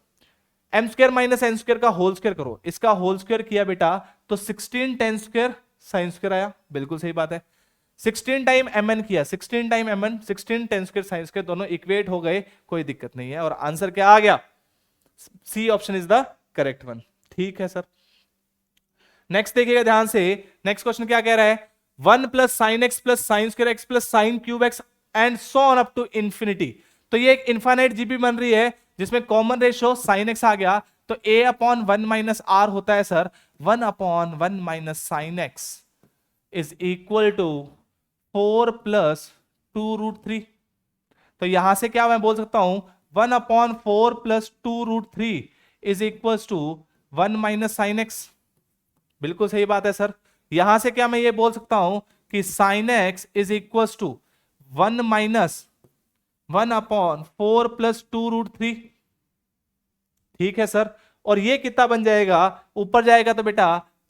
M square minus N square का होल स्क्वायर करो, इसका होल स्क्वायर किया बेटा तो 16 टेन स्क्वायर साइन स्क्वायर आया, बिल्कुल सही बात है। 16 टाइम mn किया, 16 time mn 16 ten square sine square, दोनों इक्वेट हो गए, कोई दिक्कत नहीं है, और आंसर क्या आ गया, C option is the correct one. ठीक है सर, नेक्स्ट देखिएगा ध्यान से, नेक्स्ट क्वेश्चन क्या कह रहा है, 1 plus sine x plus sine square x plus sine cube x and so on up to infinity. तो ये एक इनफाइनाइट जीपी बन रही है जिसमें कॉमन रेशियो साइन एक्स आ गया, तो a अपॉन 1 माइनस आर होता है sir 1 upon 1 minus sine x is equal to 4 plus 2 root 3। तो यहां से क्या मैं बोल सकता हूं, 1 upon 4 plus 2 root 3 is equal to 1 minus sine x, बिल्कुल सही बात है सर। यहां से क्या मैं ये बोल सकता हूं कि sine x is equal to 1 minus 1 upon 4 plus 2 root 3। ठीक है सर, और ये कितना बन जाएगा, ऊपर जाएगा तो बेटा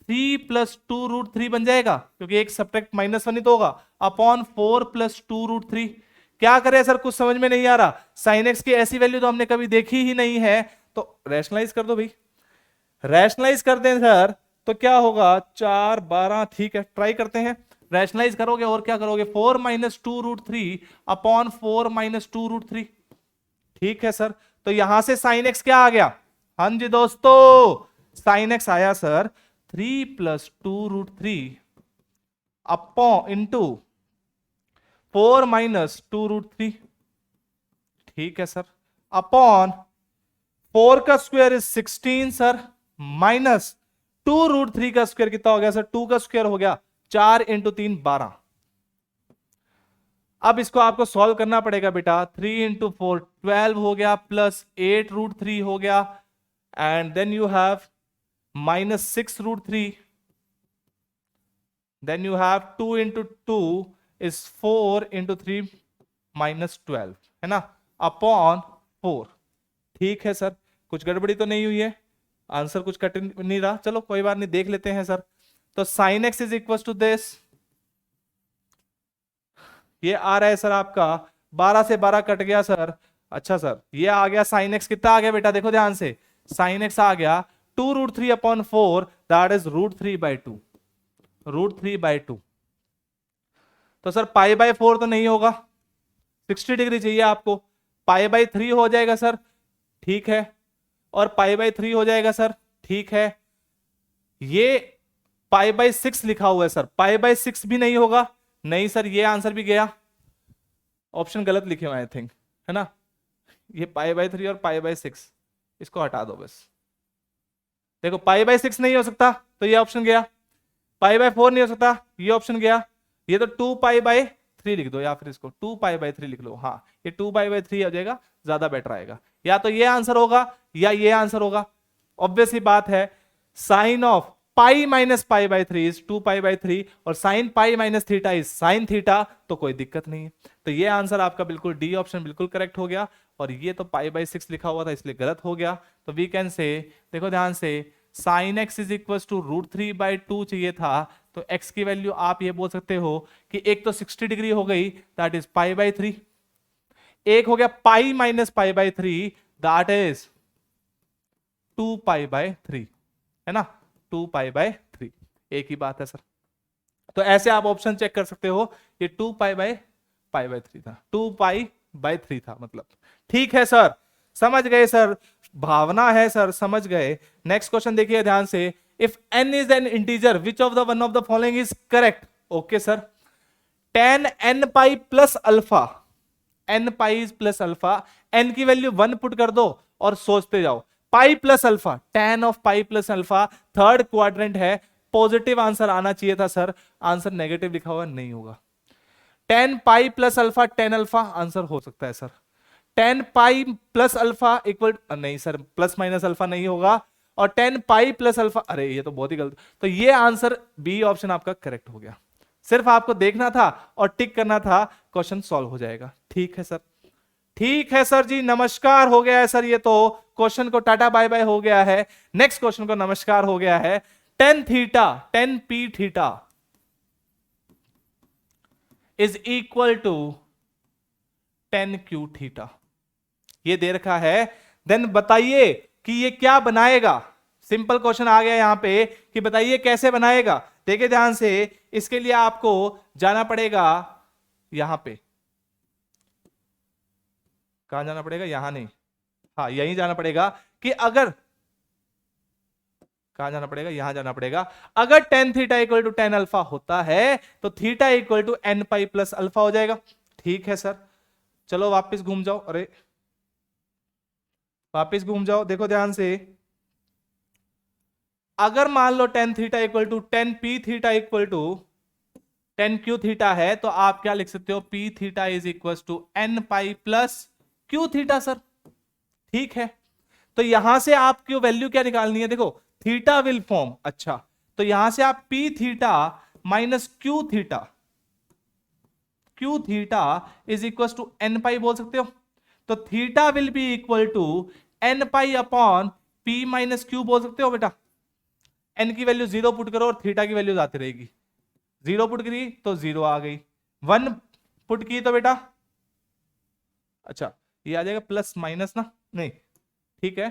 3 प्लस 2 रूट 3 बन जाएगा, क्योंकि एक सब्ट्रैक्ट -1 ही तो होगा, अपॉन 4 प्लस 2 रूट 3। क्या करें सर, कुछ समझ में नहीं आ रहा, साइन एक्स की ऐसी वैल्यू तो हमने कभी देखी ही नहीं है, तो रैशनलाइज कर दो भाई, रैशनलाइज कर दें सर, तो क्या होगा 4 12, ठीक है ट्राई करते हैं, रैशनलाइज करोगे और क्या करोगे, 4 minus 2 root 3 upon 4 minus 2 root 3। ठीक है सर, तो यहां से साइन एक्स क्या आ गया, हाँ जी दोस्तों, साइन एक्स आया sir 3 plus 2 root 3 upon into 4 minus 2 root 3। ठीक है सर, अपॉन 4 का square is 16 sir, minus 2 root 3 का स्क्वायर कितना हो गया सर, 2 का स्क्वायर हो गया 4 इंटू 3 12। अब इसको आपको सॉल्व करना पड़ेगा बेटा, 3 इंटू 4 12 हो गया, प्लस 8 रूट 3 हो गया, and then you have minus 6 root 3, then you have 2 into 2 is 4 into 3 minus 12, है ना, अपॉन 4। ठीक है सर, कुछ गड़बड़ी तो नहीं हुई है, आंसर कुछ कट नहीं रहा, चलो कोई बात नहीं, देख लेते हैं सर। तो sine x is equal to this, ये आ रहा है सर आपका 12 से 12 कट गया सर, अच्छा सर ये आ गया साइन एक्स, कितना आ गया बेटा, देखो ध्यान से, साइन एक्स आ गया 2 root 3 upon 4, that is root 3 by 2, root 3 by 2। तो सर पाई बाई 4 तो नहीं होगा, 60 डिग्री चाहिए आपको, पाई बाई 3 हो जाएगा सर, ठीक है, और पाई बाई 3 हो जाएगा सर, ठीक है, ये पाई बाई 6 लिखा हुआ है सर, पाई बाई 6 भी नहीं होगा, नहीं सर ये आंसर भी गया, ऑप्शन गलत लिखे हुए आई थिंक, है ना, ये पाई बाई 3 और पाई बाई 6 इसको हटा दो बस, देखो पाई बाई 6 नहीं हो सकता तो ये ऑप्शन गया, पाई बाई 4 नहीं हो सकता ये ऑप्शन गया, ये तो 2 पाई बाई 3 लिख दो, या फिर इसको 2 पाई बाई 3 लिख लो, हाँ ये 2 पाई बाई 3 हो जाएगा, ज्यादा बेटर आएगा, या तो ये आंसर होगा या ये आंसर होगा, ऑब्वियस ही बात है, sine of pi minus pi by 3 is 2 pi by 3 और sine pi minus theta is sine theta, तो कोई दिक्कत नहीं है, तो ये आंसर आपका बिल्कुल डी ऑप्शन बिल्कुल करेक्ट हो गया, और ये तो पाई बाई 6 लिखा हुआ था इसलिए गलत हो गया, तो वी कैन से, देखो ध्यान से, sine x is equal to root 3 by 2 चाहिए था, तो x की वैल्यू आप ये बोल सकते हो कि एक तो 60 डिग्री हो गई, दैट इज पाई बाई 3, एक हो गया पाई minus pi by 3, that is 2 pi by 3, है ना, 2 पाई बाई 3, एक ही बात है सर। तो ऐसे आप ऑप्शन चेक कर सकते हो, ये 2 पाई बाई 3 था, 2 पाई बाई 3 था मतलब, ठीक है सर, समझ गए सर, भावना है सर, समझ गए। नेक्स्ट क्वेश्चन देखिए ध्यान से, if n is an integer which of the one of the following is correct, okay sir, tan n pi plus alpha, n pi plus alpha, n की value 1 put कर दो और सोचते जाओ, पाई plus alpha, tan of pi plus alpha, third quadrant है, positive answer आना चाहिए था सर, आंसर नेगेटिव लिखा हुआ नहीं होगा, tan पाई plus alpha tan alpha answer हो सकता है सर, tan पाई प्लस अल्फा इक्वल, नहीं सर प्लस माइनस अल्फा नहीं होगा, और tan पाई प्लस अल्फा, अरे ये तो बहुत ही गलत, तो ये आंसर बी ऑप्शन आपका करेक्ट हो गया, सिर्फ आपको देखना था और टिक करना था, क्वेश्चन सॉल्व हो जाएगा। ठीक है सर, ठीक है सर जी, नमस्कार हो गया है सर। ये तो क्वेश्चन को टाटा बाय बाय हो गया है, नेक्स्ट क्वेश्चन को नमस्कार हो गया है। Tan theta, tan P theta is equal to tan Q theta, ये दे रखा है। देन बताइए कि ये क्या बनाएगा। सिंपल क्वेश्चन आ गया यहां पे कि बताइए कैसे बनाएगा। देखिए ध्यान से, इसके लिए आपको जाना पड़ेगा यहां पे, कहां जाना पड़ेगा, यहां नहीं, हाँ यहीं जाना पड़ेगा कि अगर, कहां जाना पड़ेगा, यहां जाना पड़ेगा। अगर tan theta equal to tan alpha होता है तो theta equal to N pi plus alpha हो जाएगा। ठीक है सर, चलो वापस घूम जाओ, अरे वापस घूम जाओ, देखो ध्यान से। अगर मान लो tan theta equal to tan P theta equal to tan Q theta है, तो आप क्या लिख सकते हो, P theta is equal to N pi plus Q theta sir. ठीक है, तो यहां से आपकी वैल्यू क्या निकालनी है, देखो थीटा विल फॉर्म, अच्छा तो यहां से आप P theta minus Q theta, Q theta is equal to N pi बोल सकते हो। तो theta will be equal to N pi upon P minus Q बोल सकते हो बेटा। एन की वैल्यू 0 पुट करो और थीटा की वैल्यू आती रहेगी। 0 पुट करी तो 0 आ गई, 1 पुट की तो बेटा, अच्छा ये आ जाएगा प्लस माइनस ना, नहीं ठीक है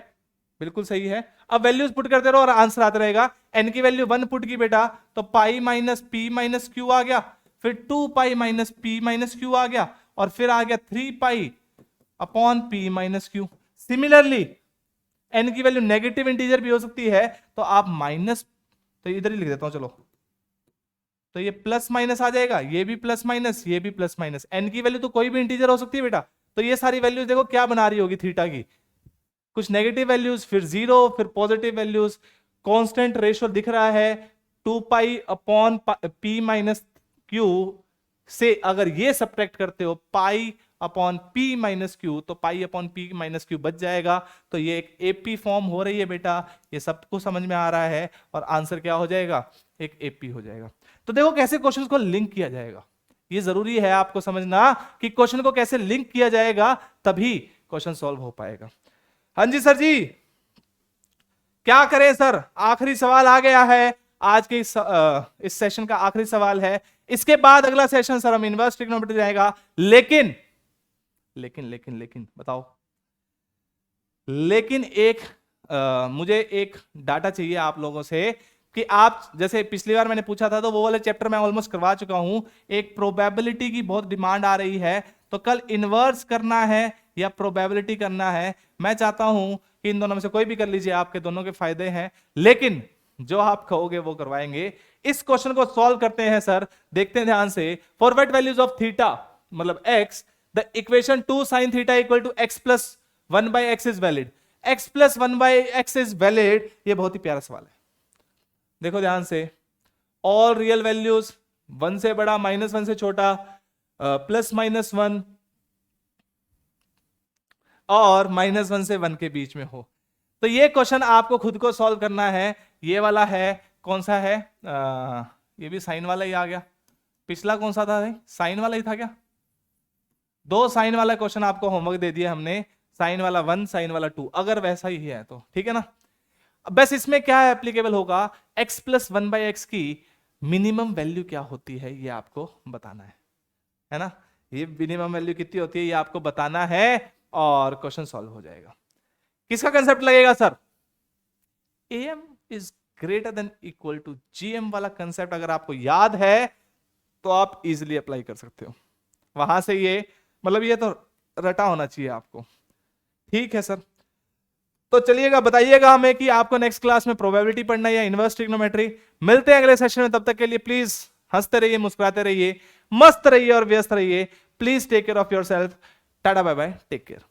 बिल्कुल सही है। अब वैल्यूज पुट करते रहो और आंसर आता रहेगा। एन की वैल्यू 1 पुट की बेटा तो pi minus P minus Q आ गया, फिर 2 pi minus P minus Q आ गया, और फिर आ गया 3 pi upon P minus Q. Similarly N की वैल्यू नेगेटिव इंटीजर भी हो सकती है, तो आप माइनस, तो इधर ही लिख देता हूं चलो, तो ये प्लस माइनस आ जाएगा, ये भी प्लस माइनस, ये भी प्लस माइनस। एन की वैल्यू तो कोई भी इंटीजर हो सकती है बेटा। तो ये सारी वैल्यूज देखो क्या बना रही होगी थीटा की, कुछ नेगेटिव वैल्यूज, फिर 0, फिर पॉजिटिव वैल्यूज। कांस्टेंट रेशियो दिख रहा है 2 pi upon P minus Q से अगर ये सब्ट्रैक्ट करते हो pi upon P minus Q, तो pi upon P minus Q बच जाएगा। तो ये एक एपी फॉर्म हो रही है बेटा, ये सबको समझ में आ रहा है, और आंसर क्या हो जाएगा, एक एपी हो जाएगा। तो देखो कैसे क्वेश्चन को लिंक किया जाएगा, ये जरूरी है आपको समझना कि क्वेश्चन को कैसे लिंक किया जाएगा, तभी क्वेश्चन सॉल्व हो पाएगा। हाँ जी सर जी, क्या करें सर, आखिरी सवाल आ गया है आज के इस सेशन का आखिरी सवाल है। इसके बाद अगला सेशन सर हम इनवर्स ट्रिग्नोमेट्री जाएगा। लेकिन लेकिन लेकिन लेकिन बताओ, लेकिन एक मुझे एक डाटा चाहिए आप लोगों से कि आप, जैसे पिछली बार मैंने पूछा था तो वो वाले चैप्टर मैं ऑलमोस्ट करवा चुका हूं। एक प्रोबेबिलिटी की बहुत डिमांड आ रही है, तो कल इनवर्स करना है या प्रोबेबिलिटी करना है। मैं चाहता हूं कि इन दोनों में से कोई भी कर लीजिए, आपके दोनों के फायदे हैं, लेकिन जो आप कहोगे वो करवाएंगे। इस क्वेश्चन को सॉल्व करते हैं सर, देखते हैं ध्यान से। For what values of theta मतलब X, the equation 2 sin theta equal to X plus 1 by X is valid. X plus 1 by X is valid, ये बहुत ही प्यारा सवाल है, देखो ध्यान से। ऑल रियल वैल्यूज 1 से बड़ा, -1 से छोटा, प्लस माइनस 1 और -1 से 1 के बीच में हो। तो ये क्वेश्चन आपको खुद को सॉल्व करना है। ये वाला है, कौन सा है, ये भी साइन वाला ही आ गया। पिछला कौन सा था, साइन वाला ही था क्या? 2 साइन वाला क्वेश्चन आपको होमवर्क दे दिया हमने, साइन वाला 1, साइन वाला 2, अगर वैसा ही है तो ठीक है ना। बस इसमें क्या एप्लीकेबल होगा, x प्लस 1 बाई एक्स की मिनिमम वैल्यू क्या होती है ये आपको बताना है ना। ये मिनिमम वैल्यू कितनी होती है ये आपको बताना है और क्वेश्चन सॉल्व हो जाएगा। किसका कंसेप्ट लगेगा sir, am is greater than equal to gm वाला कंसेप्ट अगर आपको याद है तो आप इजिली अप्लाई कर सकते हो। वहां से ये मतलब ये तो रटा होना चाहिए आपको, ठीक है सर। तो चलिएगा, बताइएगा हमें कि आपको नेक्स्ट क्लास में प्रोबेबिलिटी पढ़ना है या इनवर्स ट्रिग्नोमेट्री। मिलते हैं अगले सेशन में, तब तक के लिए प्लीज हंसते रहिए, मुस्कुराते रहिए, मस्त रहिए और व्यस्त रहिए। Please take care of yourself. Tata bye bye, take care.